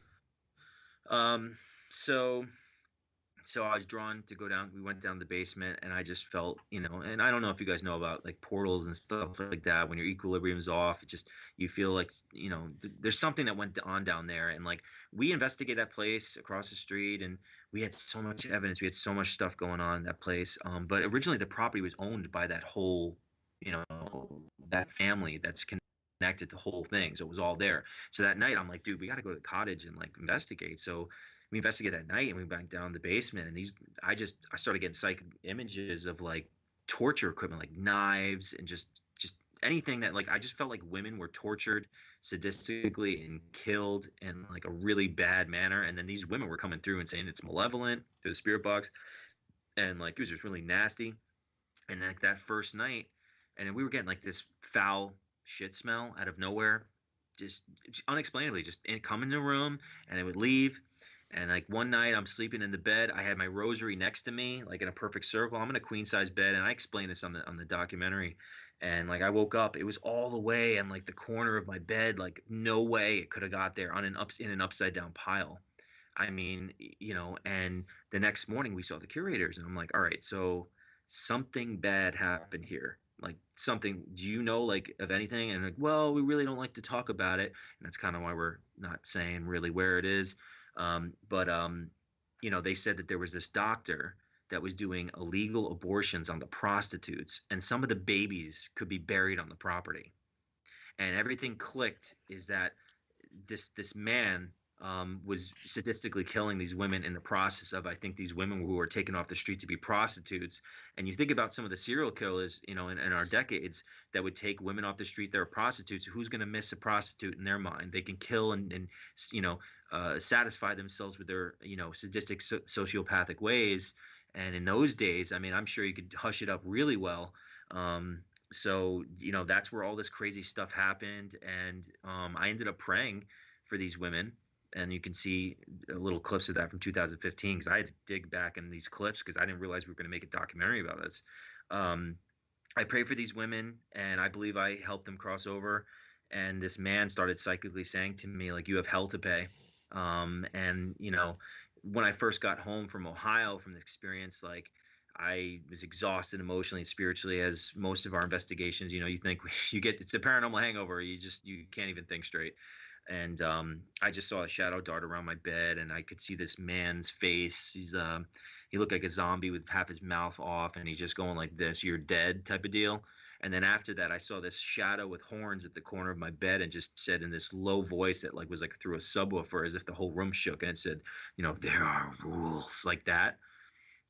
Speaker 4: Um, so so I was drawn to go down. We went down the basement, and I just felt, and I don't know if you guys know about like portals and stuff like that. When your equilibrium's off, it just you feel like there's something that went on down there. And like we investigated that place across the street, and we had so much evidence. We had so much stuff going on in that place. But originally the property was owned by that whole, that family that's connected to the whole thing. So it was all there. So that night, I'm like, dude, we got to go to the cottage and like investigate. So we investigated that night and we went down the basement and I started getting psychic images of like torture equipment, like knives and just anything that like I just felt like women were tortured sadistically and killed in like a really bad manner. And then these women were coming through and saying it's malevolent through the spirit box. And like it was just really nasty. And like that first night, and then we were getting like this foul shit smell out of nowhere, just unexplainably, just come in the room and it would leave. And like one night I'm sleeping in the bed, I had my rosary next to me, like in a perfect circle. I'm in a queen size bed, and I explained this on the documentary. And like I woke up, it was all the way in like the corner of my bed, like no way it could have got there in an upside down pile. I mean, and the next morning we saw the curators, and I'm like, all right, so something bad happened here. Like something, do you know like of anything? And like, well, we really don't like to talk about it, and that's kind of why we're not saying really where it is. But they said that there was this doctor that was doing illegal abortions on the prostitutes, and some of the babies could be buried on the property. And everything clicked is that this man was sadistically killing these women in the process of, I think, these women who were taken off the street to be prostitutes. And you think about some of the serial killers, in our decades that would take women off the street that are prostitutes. Who's going to miss a prostitute in their mind? They can kill and satisfy themselves with their, sadistic sociopathic ways. And in those days, I mean, I'm sure you could hush it up really well. So, that's where all this crazy stuff happened. And I ended up praying for these women. And you can see little clips of that from 2015 because I had to dig back in these clips because I didn't realize we were going to make a documentary about this. Um, I prayed for these women, and I believe I helped them cross over. And this man started psychically saying to me, like, "You have hell to pay." And when I first got home from Ohio from the experience, like, I was exhausted emotionally and spiritually, as most of our investigations. You think you get it's a paranormal hangover. You can't even think straight. And I just saw a shadow dart around my bed, and I could see this man's face. He looked like a zombie with half his mouth off, and he's just going like this, "You're dead," type of deal. And then after that, I saw this shadow with horns at the corner of my bed, and just said in this low voice that like was like through a subwoofer, as if the whole room shook, and it said, "There are rules," like that.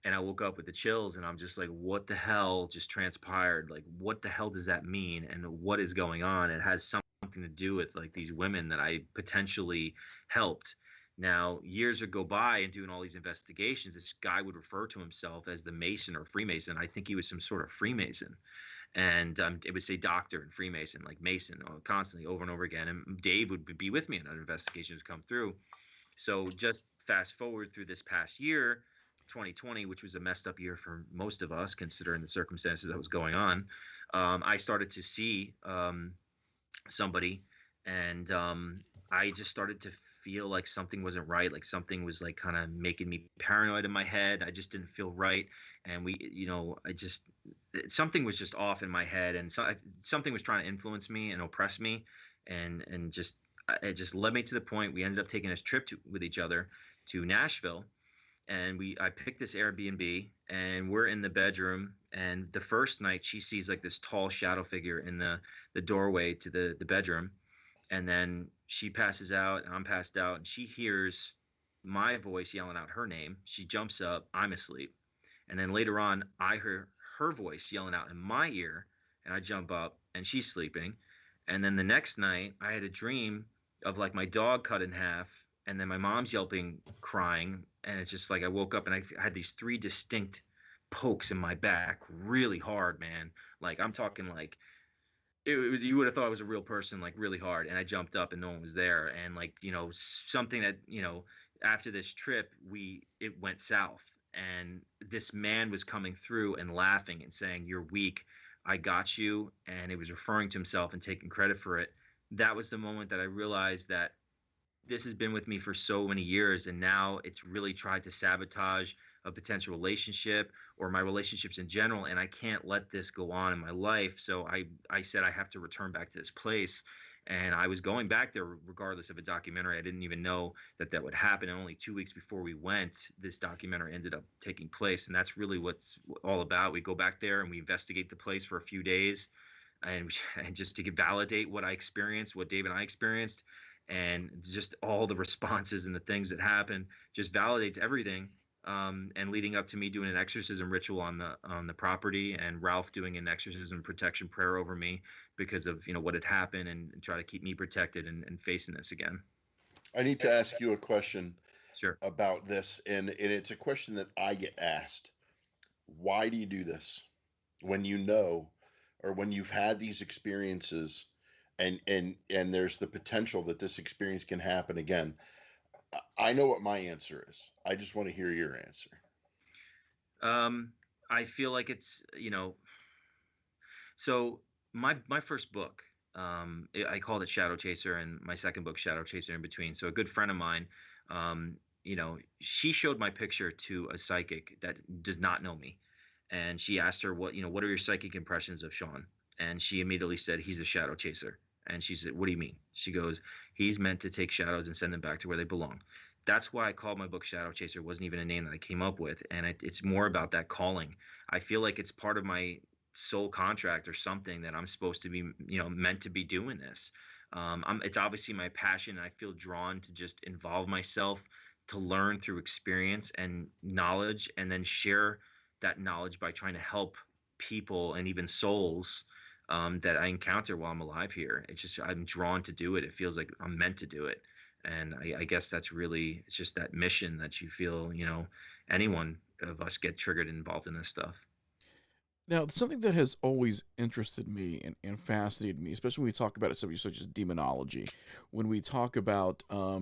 Speaker 4: And I woke up with the chills, and I'm just like, what the hell just transpired? Like, what the hell does that mean? And what is going on? It has something to do with like these women that I potentially helped. Now, years would go by and doing all these investigations, this guy would refer to himself as the Mason or Freemason. I think he was some sort of Freemason. And it would say doctor and Freemason, like Mason, constantly over and over again. And Dave would be with me in an investigation to come through. So just fast forward through this past year, 2020, which was a messed up year for most of us, considering the circumstances that was going on. I started to see somebody, and I just started to feel like something wasn't right, like something was like kind of making me paranoid in my head. I just didn't feel right, and something was just off in my head, and something was trying to influence me and oppress me, and just it just led me to the point we ended up taking this trip with each other to Nashville. And I picked this Airbnb, and we're in the bedroom, and the first night she sees like this tall shadow figure in the doorway to the bedroom. And then she passes out, and I'm passed out, and she hears my voice yelling out her name. She jumps up, I'm asleep. And then later on, I hear her voice yelling out in my ear, and I jump up, and she's sleeping. And then the next night, I had a dream of like my dog cut in half, and then my mom's yelping, crying. And it's just like I woke up, and I had these three distinct pokes in my back really hard, man. Like I'm talking like it was, you would have thought it was a real person, like really hard. And I jumped up, and no one was there. And like, something that, after this trip, it went south, and this man was coming through and laughing and saying, "You're weak. I got you." And it was referring to himself and taking credit for it. That was the moment that I realized that this has been with me for so many years, and now it's really tried to sabotage a potential relationship or my relationships in general, and I can't let this go on in my life. So I said I have to return back to this place, and I was going back there regardless of a documentary. I didn't even know that that would happen, and only 2 weeks before we went, this documentary ended up taking place. And that's really what's all about. We go back there and we investigate the place for a few days, and and just to validate what I experienced, what Dave and I experienced, and just all the responses and the things that happen just validates everything. And leading up to me doing an exorcism ritual on the property, and Ralph doing an exorcism protection prayer over me because of what had happened, and try to keep me protected and facing this again.
Speaker 2: I need to ask you a question
Speaker 4: Sure.
Speaker 2: about this, and it's a question that I get asked. Why do you do this when you know, or when you've had these experiences, and there's the potential that this experience can happen again? I know what my answer is. I just want to hear your answer.
Speaker 4: I feel like it's so my first book, I called it Shadow Chaser, and my second book, Shadow Chaser, in between. So a good friend of mine, she showed my picture to a psychic that does not know me, and she asked her what are your psychic impressions of Sean, and she immediately said, "He's a shadow chaser." And she said, "What do you mean?" She goes, "He's meant to take shadows and send them back to where they belong." That's why I called my book Shadow Chaser. It wasn't even a name that I came up with, and it's more about that calling. I feel like it's part of my soul contract or something that I'm supposed to be, meant to be doing this. It's obviously my passion. I feel drawn to just involve myself, to learn through experience and knowledge, and then share that knowledge by trying to help people and even souls that I encounter while I'm alive here. It's just I'm drawn to do it. It feels like I'm meant to do it, and I guess that's really, it's just that mission that you feel, anyone of us get triggered and involved in this stuff.
Speaker 1: Now, something that has always interested me and fascinated me, especially when we talk about subjects such as demonology, when we talk about uh,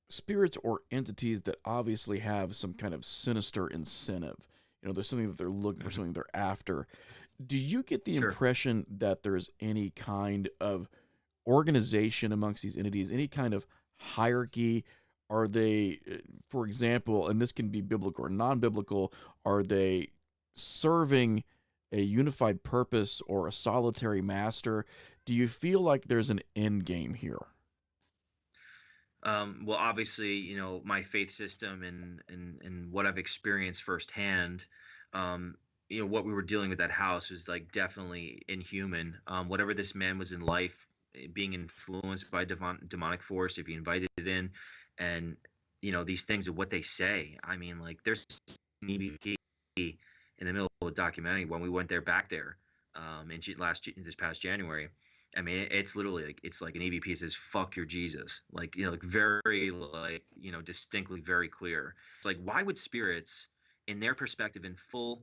Speaker 1: spirits or entities that obviously have some kind of sinister incentive. There's something that they're looking for, something they're after. Do you get the
Speaker 4: Sure.
Speaker 1: impression that there's any kind of organization amongst these entities, any kind of hierarchy? Are they, for example, and this can be biblical or non-biblical, are they serving a unified purpose or a solitary master? Do you feel like there's an end game here?
Speaker 4: Well, obviously, my faith system and what I've experienced firsthand, um, what we were dealing with that house was like definitely inhuman. Whatever this man was in life, being influenced by demonic force, if he invited it in, and these things are what they say. I mean, like there's an EVP in the middle of a documentary when we went there back there, this past January. I mean, it's literally like it's like an EVP says "fuck your Jesus," like like very like distinctly very clear. It's like why would spirits, in their perspective, in full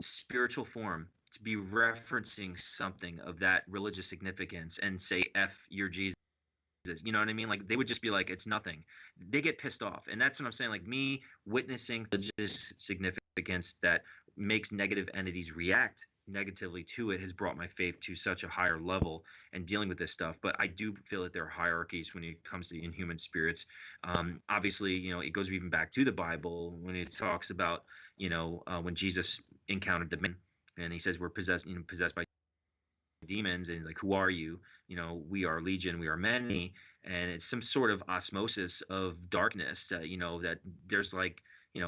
Speaker 4: spiritual form, to be referencing something of that religious significance and say "f your Jesus"? You know what I mean? Like they would just be like, it's nothing. They get pissed off, and that's what I'm saying. Like me witnessing religious significance that makes negative entities react negatively to it has brought my faith to such a higher level and dealing with this stuff. But I do feel that there are hierarchies when it comes to inhuman spirits. Obviously, it goes even back to the Bible when it talks about when Jesus encountered the man and he says we're possessed by demons, and like who are you? We are legion, we are many, and it's some sort of osmosis of darkness, that there's like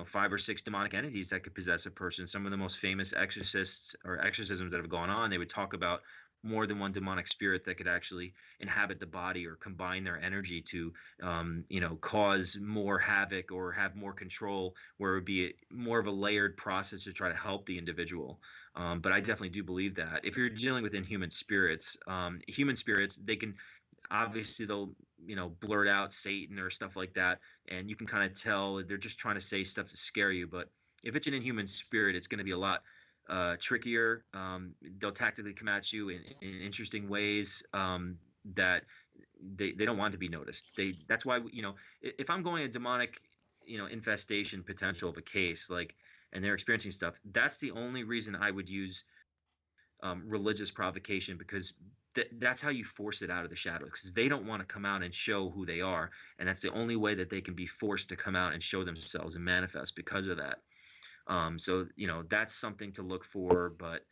Speaker 4: 5 or 6 demonic entities that could possess a person. Some of the most famous exorcists or exorcisms that have gone on, they would talk about more than one demonic spirit that could actually inhabit the body or combine their energy to cause more havoc or have more control, where it would be more of a layered process to try to help the individual. But I definitely do believe that if you're dealing with inhuman spirits, human spirits, they can obviously they'll blurt out Satan or stuff like that, and you can kind of tell they're just trying to say stuff to scare you. But if it's an inhuman spirit, it's going to be a lot trickier. They'll tactically come at you in interesting ways that they don't want to be noticed. That's why if I'm going a demonic infestation potential of a case like and they're experiencing stuff, that's the only reason I would use religious provocation, because that's how you force it out of the shadows, because they don't want to come out and show who they are, and that's the only way that they can be forced to come out and show themselves and manifest because of that. So that's something to look for, but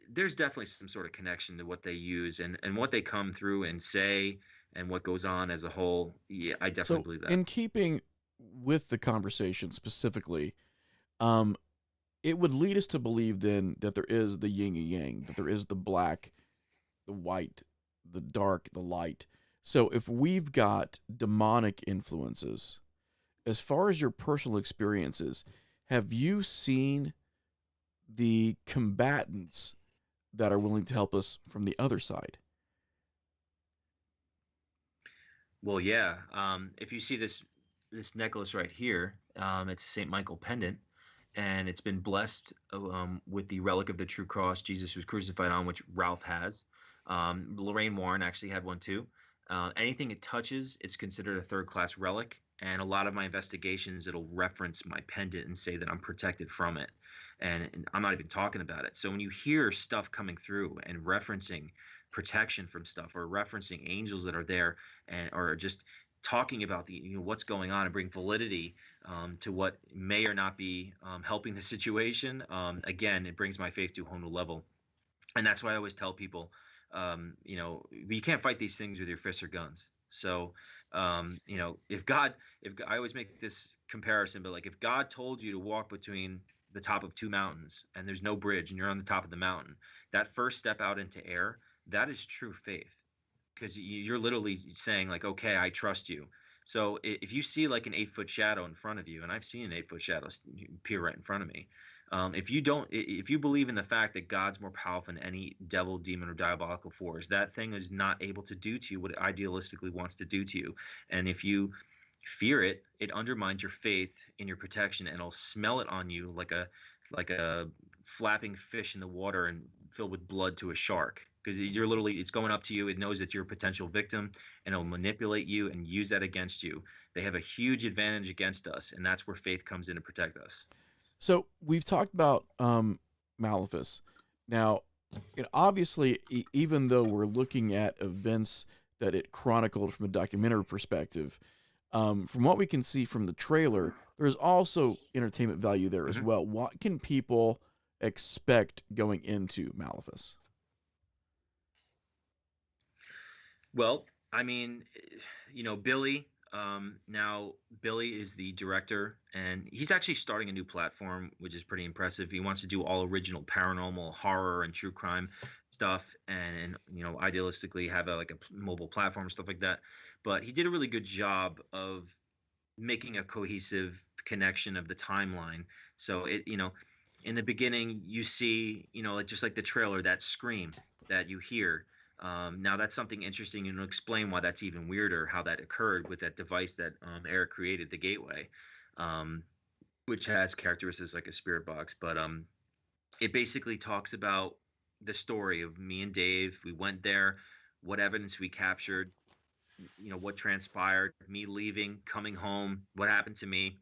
Speaker 4: there's definitely some sort of connection to what they use and what they come through and say and what goes on as a whole. Yeah, I definitely
Speaker 1: So,
Speaker 4: believe that.
Speaker 1: in keeping with the conversation specifically, um, it would lead us to believe then that there is the yin and yang, that there is the black, the white, the dark, the light. So, if we've got demonic influences, as far as your personal experiences, have you seen the combatants that are willing to help us from the other side?
Speaker 4: Well, yeah. If you see this necklace right here, it's a Saint Michael pendant, and it's been blessed with the relic of the true cross Jesus was crucified on, which Ralph has. Lorraine Warren actually had one too. Anything it touches, it's considered a third class relic. And a lot of my investigations, it'll reference my pendant and say that I'm protected from it. And I'm not even talking about it. So when you hear stuff coming through and referencing protection from stuff or referencing angels that are there and or just talking about the what's going on and bring validity to what may or not be helping the situation. Again, it brings my faith to a whole new level, and that's why I always tell people, you can't fight these things with your fists or guns. So, if I always make this comparison, but like if God told you to walk between the top of 2 mountains and there's no bridge and you're on the top of the mountain, that first step out into air, that is true faith, because you're literally saying like, okay, I trust you. So if you see like an 8 foot shadow in front of you, and I've seen an 8 foot shadow appear right in front of me, if you believe in the fact that God's more powerful than any devil, demon, or diabolical force, that thing is not able to do to you what it idealistically wants to do to you. And if you fear it, it undermines your faith in your protection, and it'll smell it on you like a flapping fish in the water and filled with blood to a shark. Because you're literally, it's going up to you. It knows that you're a potential victim, and it'll manipulate you and use that against you. They have a huge advantage against us, and that's where faith comes in to protect us.
Speaker 1: So we've talked about Malefice. Now, obviously, even though we're looking at events that it chronicled from a documentary perspective, from what we can see from the trailer, there's also entertainment value there as well. What can people expect going into Malefice?
Speaker 4: Well, I mean, Billy. Now Billy is the director, and he's actually starting a new platform, which is pretty impressive. He wants to do all original paranormal, horror, and true crime stuff, and idealistically have like a mobile platform, stuff like that. But he did a really good job of making a cohesive connection of the timeline. So in the beginning, you see, just like the trailer, that scream that you hear. Now that's something interesting, and it'll explain why that's even weirder, how that occurred with that device that Eric created, the gateway, um, which has characteristics like a spirit box. But it basically talks about the story of me and Dave. We went there, what evidence we captured, what transpired, me leaving, coming home, what happened to me,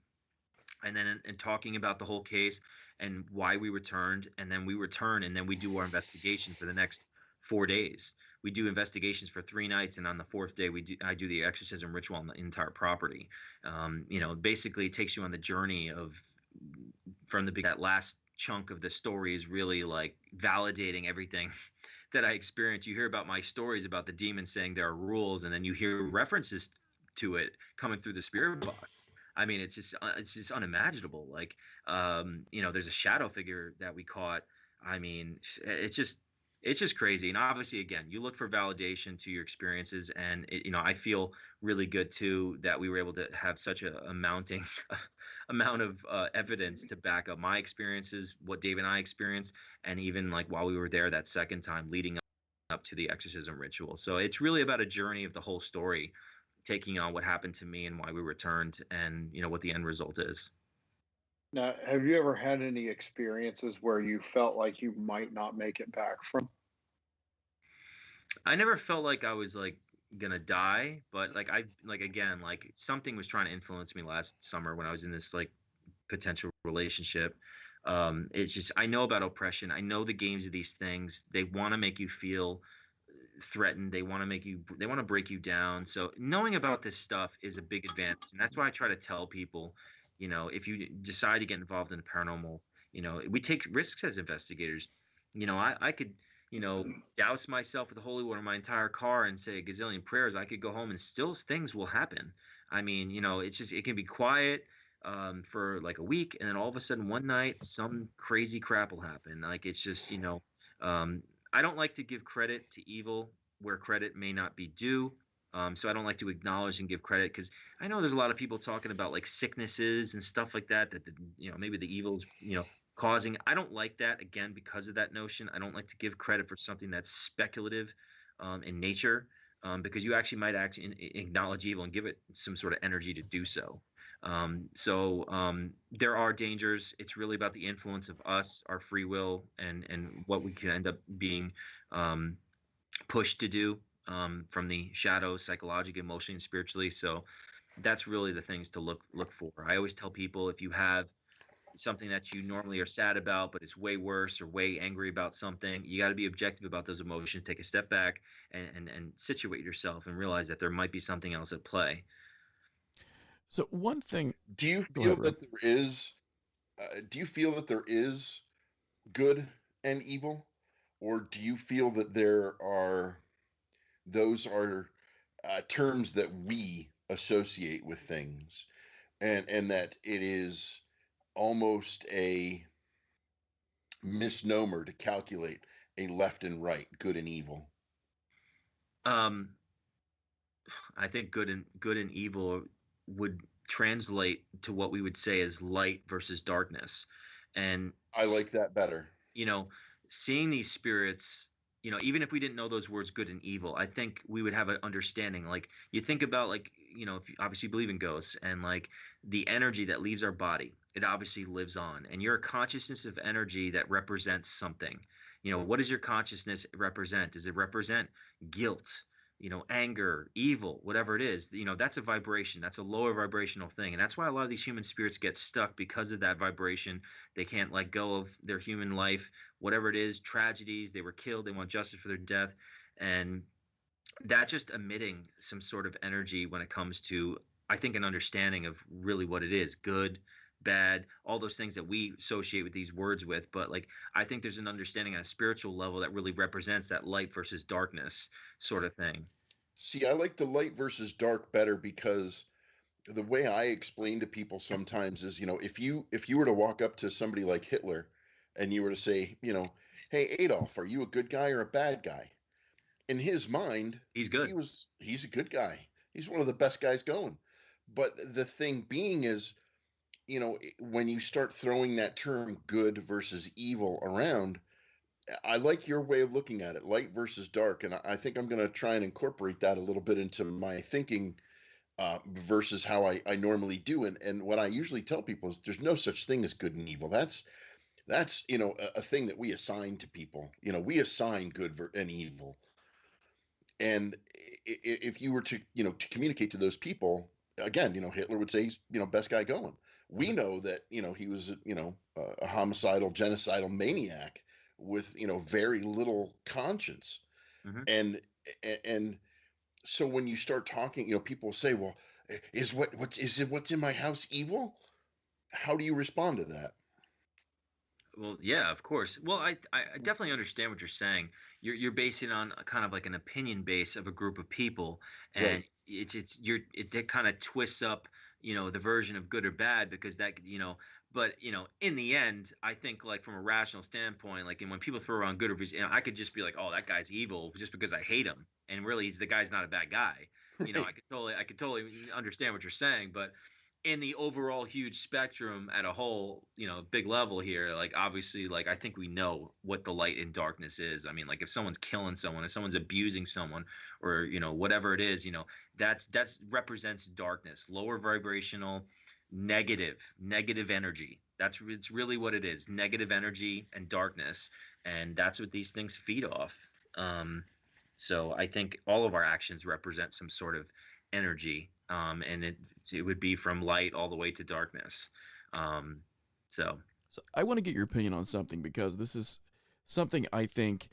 Speaker 4: and then and talking about the whole case and why we returned, and then we return, and then we do our investigation for the next 4 days. We do investigations for 3 nights, and on the fourth day I do the exorcism ritual on the entire property. Basically it takes you on the journey of from the that last chunk of the story is really like validating everything that I experienced. You hear about my stories about the demons saying there are rules, and then you hear references to it coming through the spirit box. I mean, it's just unimaginable. Like, there's a shadow figure that we caught. I mean, it's just crazy. And obviously, again, you look for validation to your experiences, and I feel really good too that we were able to have such a mounting amount of evidence to back up my experiences, what Dave and I experienced, and even like while we were there that second time leading up to the exorcism ritual. So it's really about a journey of the whole story, taking on what happened to me and why we returned, and what the end result is.
Speaker 3: Now, have you ever had any experiences where you felt like you might not make it back from?
Speaker 4: I never felt like I was like gonna die, but like I like again, like something was trying to influence me last summer when I was in this like potential relationship. It's just I know about oppression. I know the games of these things. They want to make you feel threatened. They want to break you down. So knowing about this stuff is a big advantage, and that's why I try to tell people, if you decide to get involved in the paranormal, we take risks as investigators. I could, douse myself with holy water my entire car and say a gazillion prayers. I could go home and still things will happen. I mean, it's just it can be quiet for like a week, and then all of a sudden one night some crazy crap will happen. Like it's just um, I don't like to give credit to evil where credit may not be due. So I don't like to acknowledge and give credit because I know there's a lot of people talking about like sicknesses and stuff like that. Maybe the evil's causing. I don't like that again because of that notion. I don't like to give credit for something that's speculative in nature because you actually might actually acknowledge evil and give it some sort of energy to do so. There are dangers. It's really about the influence of us, our free will, and what we can end up being um, pushed to do from the shadows, psychologically, emotionally, and spiritually. So that's really the things to look for. I always tell people if you have something that you normally are sad about, but it's way worse or way angry about something, you got to be objective about those emotions. Take a step back and situate yourself and realize that there might be something else at play.
Speaker 1: So one thing,
Speaker 2: Do you
Speaker 1: go
Speaker 2: feel
Speaker 1: ahead, Rob.
Speaker 2: that there is? Do you feel that there is good and evil, or do you feel that there are those are terms that we associate with things, and that it is almost a misnomer to calculate a left and right, good and evil?
Speaker 4: Um, I think good and evil would translate to what we would say as light versus darkness, and
Speaker 2: I like that better.
Speaker 4: you know, seeing these spirits you know, even if we didn't know those words good and evil, I think we would have an understanding. Like you think about, like, you know, if you obviously believe in ghosts, and like the energy that leaves our body, it obviously lives on, and you're a consciousness of energy that represents something. You know, what does your consciousness represent? Does it represent guilt? You know, anger, evil, whatever it is, you know, that's a vibration. That's a lower vibrational thing. And that's why a lot of these human spirits get stuck because of that vibration. They can't let go of their human life, whatever it is, tragedies, they were killed, they want justice for their death. And that just emitting some sort of energy when it comes to, I think, an understanding of really what it is, good, bad, all those things that we associate with these words with. But like, I think there's an understanding on a spiritual level that really represents that light versus darkness sort of thing.
Speaker 2: See, I like the light versus dark better because the way I explain to people sometimes is, if you were to walk up to somebody like Hitler and you were to say, hey Adolf, are you a good guy or a bad guy? In his mind,
Speaker 4: He's good.
Speaker 2: he's a good guy. He's one of the best guys going. But the thing being is, when you start throwing that term good versus evil around, I like your way of looking at it, light versus dark, and I think I'm going to try and incorporate that a little bit into my thinking, versus how I normally do. And what I usually tell people is there's no such thing as good and evil. That's a thing that we assign to people. We assign and evil. And if you were to communicate to those people, again, Hitler would say he's best guy going. We
Speaker 4: Mhm.
Speaker 2: know that he was a homicidal, genocidal maniac with very little conscience.
Speaker 4: Mhm.
Speaker 2: And so when you start talking, people say, well, what's in my house evil? How do you respond to that?
Speaker 4: Well, yeah, of course. Well, I definitely understand what you're saying. You're basing it on a kind of like an opinion base of a group of people, and
Speaker 2: Right.
Speaker 4: it kind of twists up, you know, the version of good or bad because that, you know, but you know, in the end, I think like from a rational standpoint, like, and when people throw around good or bad, you know, I could just be like, oh, that guy's evil just because I hate him, and really, the guy's not a bad guy. You know,
Speaker 2: Right.
Speaker 4: I could totally understand what you're saying, but in the overall huge spectrum at a whole, you know, big level here, like obviously, like I think we know what the light and darkness is. I mean, like if someone's killing someone, if someone's abusing someone, or you know, whatever it is, you know, that's represents darkness, lower vibrational, negative energy. That's it's really what it is, negative energy and darkness, and that's what these things feed off. So I think all of our actions represent some sort of energy, and it would be from light all the way to darkness. Um, so
Speaker 1: So I want to get your opinion on something because this is something I think,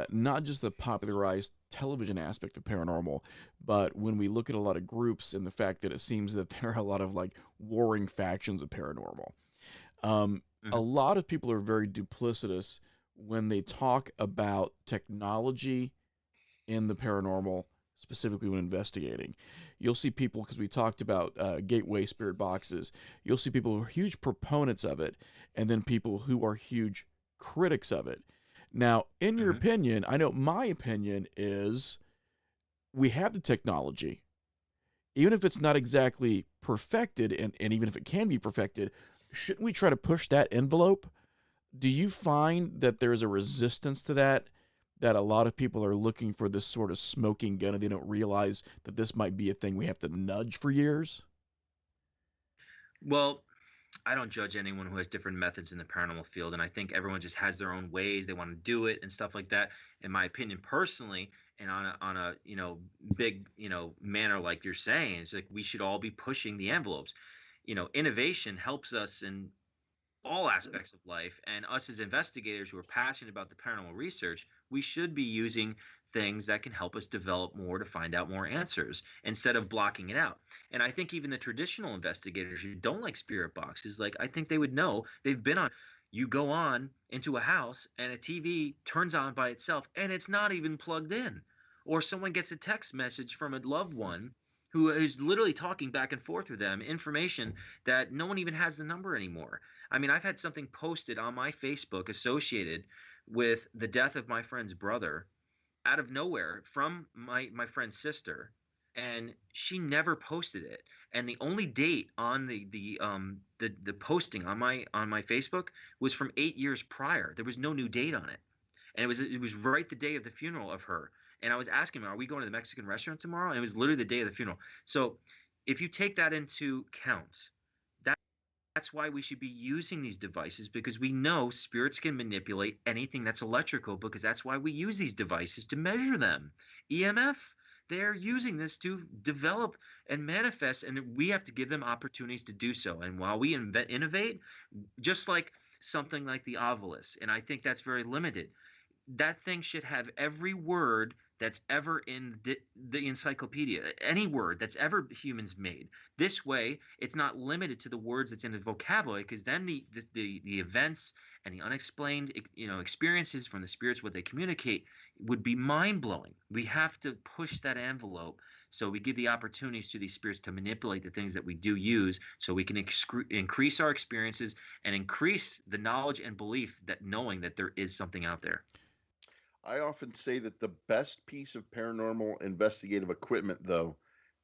Speaker 1: not just the popularized television aspect of paranormal, but when we look at a lot of groups and the fact that it seems that there are a lot of like warring factions of paranormal. A
Speaker 4: mhm,
Speaker 1: lot of people are very duplicitous when they talk about technology in the paranormal, specifically when investigating. You'll see people, because we talked about gateway spirit boxes, you'll see people who are huge proponents of it, and then people who are huge critics of it. Now, in your
Speaker 4: mhm.
Speaker 1: opinion, I know my opinion is we have the technology. Even if it's not exactly perfected, and even if it can be perfected, shouldn't we try to push that envelope? Do you find that there's a resistance to that? That a lot of people are looking for this sort of smoking gun and they don't realize that this might be a thing we have to nudge for years?
Speaker 4: Well, I don't judge anyone who has different methods in the paranormal field, and I think everyone just has their own ways they want to do it and stuff like that. In my opinion, personally, and on a you know big manner like you're saying, it's like we should all be pushing the envelopes. You know, innovation helps us in all aspects of life, and us as investigators who are passionate about the paranormal research, we should be using things that can help us develop more to find out more answers instead of blocking it out. And I think even the traditional investigators who don't like spirit boxes, like I think they would know, they've been on, you go on into a house and a TV turns on by itself and it's not even plugged in, or someone gets a text message from a loved one who is literally talking back and forth with them information that no one even has the number anymore. I mean, I've had something posted on my Facebook associated with the death of my friend's brother out of nowhere from my friend's sister, and she never posted it. And the only date on the posting on my Facebook was from 8 years prior. There was no new date on it. And it was right the day of the funeral of her. And I was asking him, are we going to the Mexican restaurant tomorrow? And it was literally the day of the funeral. So if you take that into account, that's why we should be using these devices, because we know spirits can manipulate anything that's electrical, because that's why we use these devices to measure them. EMF, they're using this to develop and manifest, and we have to give them opportunities to do so. And while we innovate, just like something like the Ovilus, and I think that's very limited, that thing should have every word that's ever in the encyclopedia, any word that's ever humans made. This way, it's not limited to the words that's in the vocabulary, because then the events and the unexplained experiences from the spirits, what they communicate, would be mind blowing. We have to push that envelope, so we give the opportunities to these spirits to manipulate the things that we do use, so we can increase our experiences and increase the knowledge and belief, that knowing that there is something out there.
Speaker 2: I often say that the best piece of paranormal investigative equipment, though,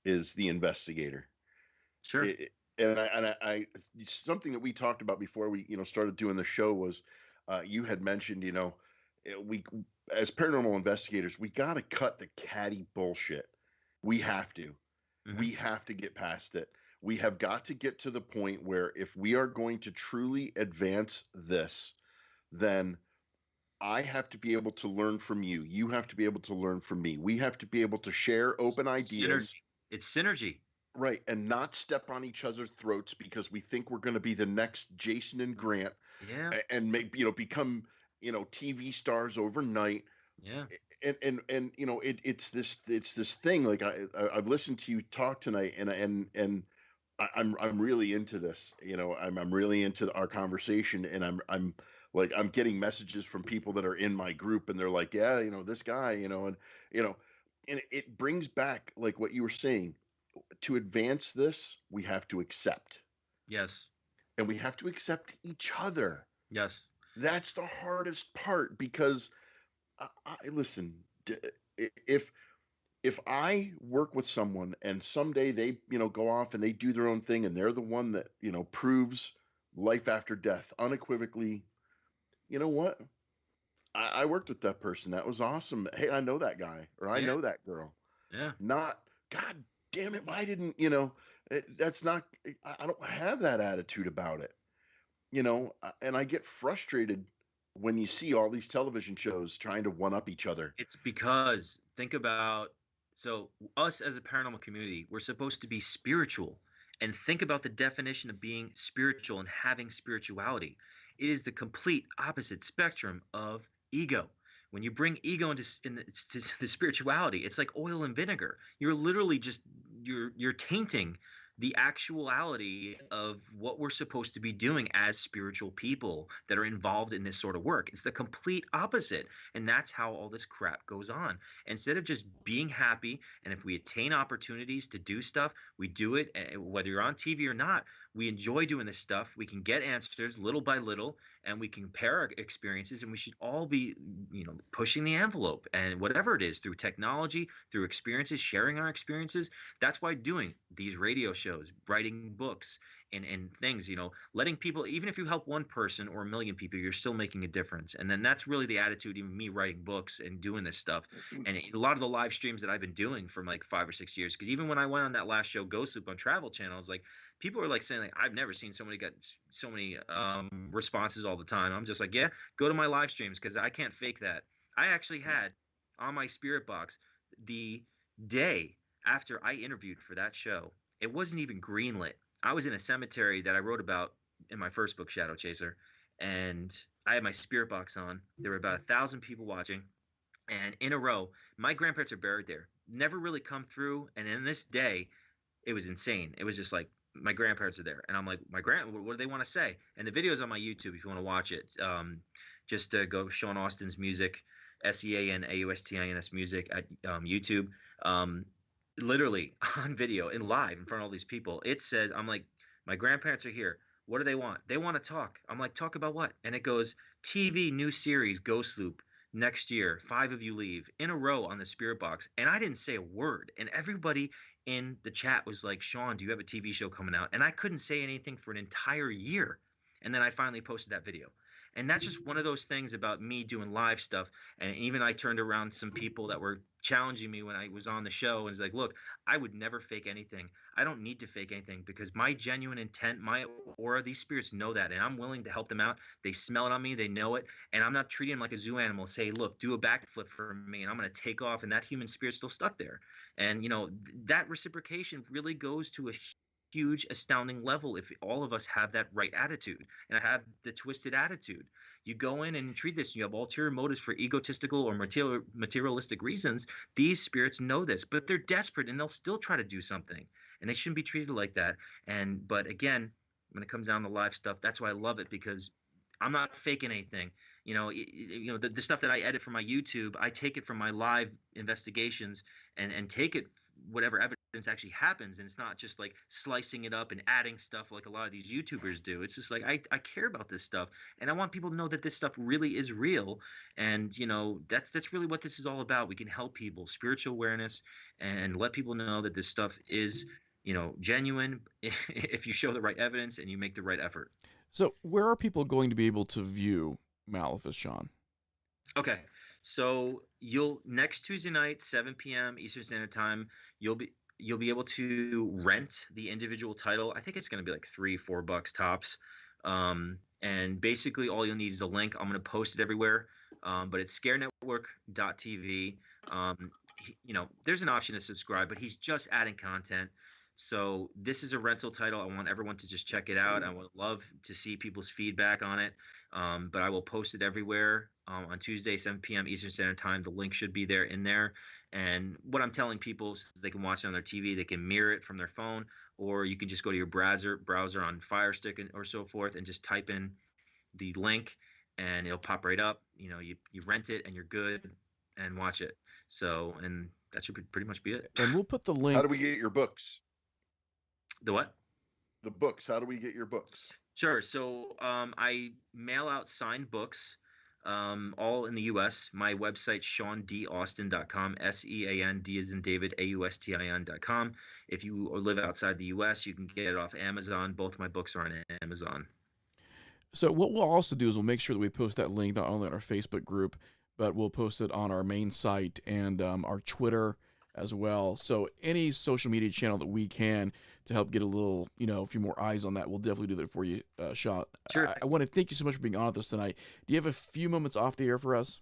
Speaker 2: is the investigator.
Speaker 4: Sure.
Speaker 2: And I something that we talked about before we started doing the show was, you had mentioned, we, as paranormal investigators, we got to cut the catty bullshit. We have to.
Speaker 4: Mhm.
Speaker 2: We have to get past it. We have got to get to the point where if we are going to truly advance this, then I have to be able to learn from you. You have to be able to learn from me. We have to be able to share open ideas.
Speaker 4: Synergy. It's synergy.
Speaker 2: Right, and not step on each other's throats because we think we're going to be the next Jason and Grant,
Speaker 4: Yeah.
Speaker 2: and maybe become TV stars overnight.
Speaker 4: Yeah.
Speaker 2: And it's this thing. Like I've listened to you talk tonight, and I'm really into this. I'm really into our conversation, and I'm like, I'm getting messages from people that are in my group, and they're like, yeah, this guy, and it brings back like what you were saying. To advance this, we have to accept,
Speaker 4: Yes.
Speaker 2: and we have to accept each other.
Speaker 4: Yes.
Speaker 2: That's the hardest part, because listen, if I work with someone and someday they go off and they do their own thing, and they're the one that proves life after death unequivocally, you know what? I worked with that person. That was awesome. Hey, I know that guy, or I
Speaker 4: Yeah.
Speaker 2: know that girl.
Speaker 4: Yeah.
Speaker 2: Not, God damn it, why didn't that's not. I don't have that attitude about it. And I get frustrated when you see all these television shows trying to one up each other.
Speaker 4: It's because, think about, so us as a paranormal community, we're supposed to be spiritual. And think about the definition of being spiritual and having spirituality. It is the complete opposite spectrum of ego. When you bring ego into the spirituality, it's like oil and vinegar. You're literally just you're tainting the actuality of what we're supposed to be doing as spiritual people that are involved in this sort of work. It's the complete opposite. And that's how all this crap goes on. Instead of just being happy, and if we attain opportunities to do stuff, we do it, whether you're on TV or not. We enjoy doing this stuff. We can get answers little by little, and we compare our experiences, and we should all be, pushing the envelope, and whatever it is, through technology, through experiences, sharing our experiences. That's why doing these radio shows, writing books, and things, letting people, even if you help one person or a million people, you're still making a difference. And then that's really the attitude, even me writing books and doing this stuff. And a lot of the live streams that I've been doing for like 5 or 6 years, because even when I went on that last show, Ghost Loop on Travel Channel, I was like, people are like saying, like, I've never seen somebody get so many responses all the time. I'm just like, yeah, go to my live streams, because I can't fake that. I actually had on my spirit box the day after I interviewed for that show. It wasn't even greenlit. I was in a cemetery that I wrote about in my first book, Shadow Chaser, and I had my spirit box on. There were about 1,000 people watching, and in a row, my grandparents are buried there. Never really come through, and in this day, it was insane. It was just like, my grandparents are there, and I'm like, what do they want to say? And the video's on my YouTube if you want to watch it. Just go Sean Austin's music, SeanAustins music at YouTube. Literally on video in live in front of all these people. It says, I'm like, my grandparents are here. What do they want? They want to talk. I'm like, talk about what? And it goes, TV new series Ghost Loop next year. 5 of you leave in a row on the spirit box. And I didn't say a word. And everybody in the chat was like, Sean, do you have a TV show coming out? And I couldn't say anything for an entire year. And then I finally posted that video. And that's just one of those things about me doing live stuff. And even I turned around some people that were challenging me when I was on the show and was like, look, I would never fake anything. I don't need to fake anything because my genuine intent, my aura, these spirits know that, and I'm willing to help them out. They smell it on me, they know it, and I'm not treating them like a zoo animal. Say, look, do a backflip for me, and I'm going to take off, and that human spirit's still stuck there. And that reciprocation really goes to a huge, astounding level if all of us have that right attitude. And I have the twisted attitude. You go in and treat this, you have ulterior motives for egotistical or materialistic reasons. These spirits know this, but they're desperate and they'll still try to do something. And they shouldn't be treated like that. But again, when it comes down to live stuff, that's why I love it, because I'm not faking anything. The stuff that I edit for my YouTube, I take it from my live investigations and take it whatever evidence actually happens, and it's not just like slicing it up and adding stuff like a lot of these YouTubers do. It's just like I care about this stuff, and I want people to know that this stuff really is real. And that's really what this is all about. We can help people, spiritual awareness, and let people know that this stuff is genuine if you show the right evidence and you make the right effort.
Speaker 1: So where are people going to be able to view Malefice, Sean?
Speaker 4: Okay, so next Tuesday night, 7 p.m. Eastern Standard Time, you'll be able to rent the individual title. I think it's going to be like $3-4 tops. And basically all you'll need is a link. I'm going to post it everywhere. But it's scarenetwork.tv. There's an option to subscribe, but he's just adding content. So this is a rental title. I want everyone to just check it out. I would love to see people's feedback on it. But I will post it everywhere on Tuesday, 7 p.m. Eastern Standard Time. The link should be there in there. And what I'm telling people, so they can watch it on their TV, they can mirror it from their phone, or you can just go to your browser on Fire Stick or so forth and just type in the link and it'll pop right up. You rent it and you're good and watch it. So, and that should pretty much be it.
Speaker 1: And we'll put the link.
Speaker 2: How do we get your books?
Speaker 4: The what?
Speaker 2: The books. How do we get your books?
Speaker 4: Sure. So I mail out signed books all in the U.S. My website, SeanDAustin.com, SEAND as in David, AUSTIN.com. If you live outside the U.S., you can get it off Amazon. Both my books are on Amazon.
Speaker 1: So what we'll also do is we'll make sure that we post that link not only on our Facebook group, but we'll post it on our main site and our Twitter as well. So any social media channel that we can to help get a little, a few more eyes on that, we'll definitely do that for you, Sean.
Speaker 4: Sure.
Speaker 1: I want to thank you so much for being on with us tonight. Do you have a few moments off the air for us?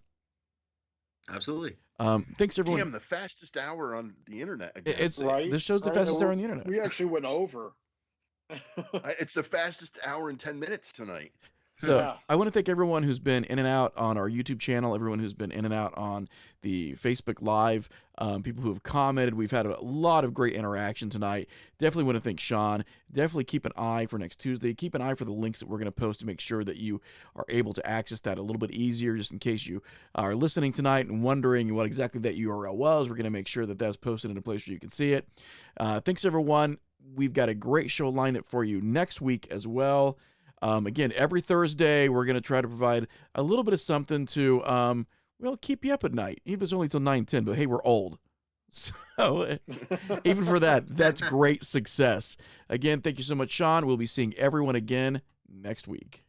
Speaker 4: Absolutely.
Speaker 1: Thanks everyone.
Speaker 2: Damn, the fastest hour on the internet again.
Speaker 1: This show's the fastest hour on the internet.
Speaker 3: We actually went over.
Speaker 2: It's the fastest hour in 10 minutes tonight.
Speaker 1: So
Speaker 3: Yeah.
Speaker 1: I want to thank everyone who's been in and out on our YouTube channel, everyone who's been in and out on the Facebook Live, people who have commented. We've had a lot of great interaction tonight. Definitely want to thank Sean. Definitely keep an eye for next Tuesday. Keep an eye for the links that we're going to post to make sure that you are able to access that a little bit easier, just in case you are listening tonight and wondering what exactly that URL was. We're going to make sure that that's posted in a place where you can see it. Thanks, everyone. We've got a great show lined up for you next week as well. Again, every Thursday, we're going to try to provide a little bit of something to, keep you up at night. Even if it's only till 9-10, but hey, we're old. So even for that, that's great success. Again, thank you so much, Sean. We'll be seeing everyone again next week.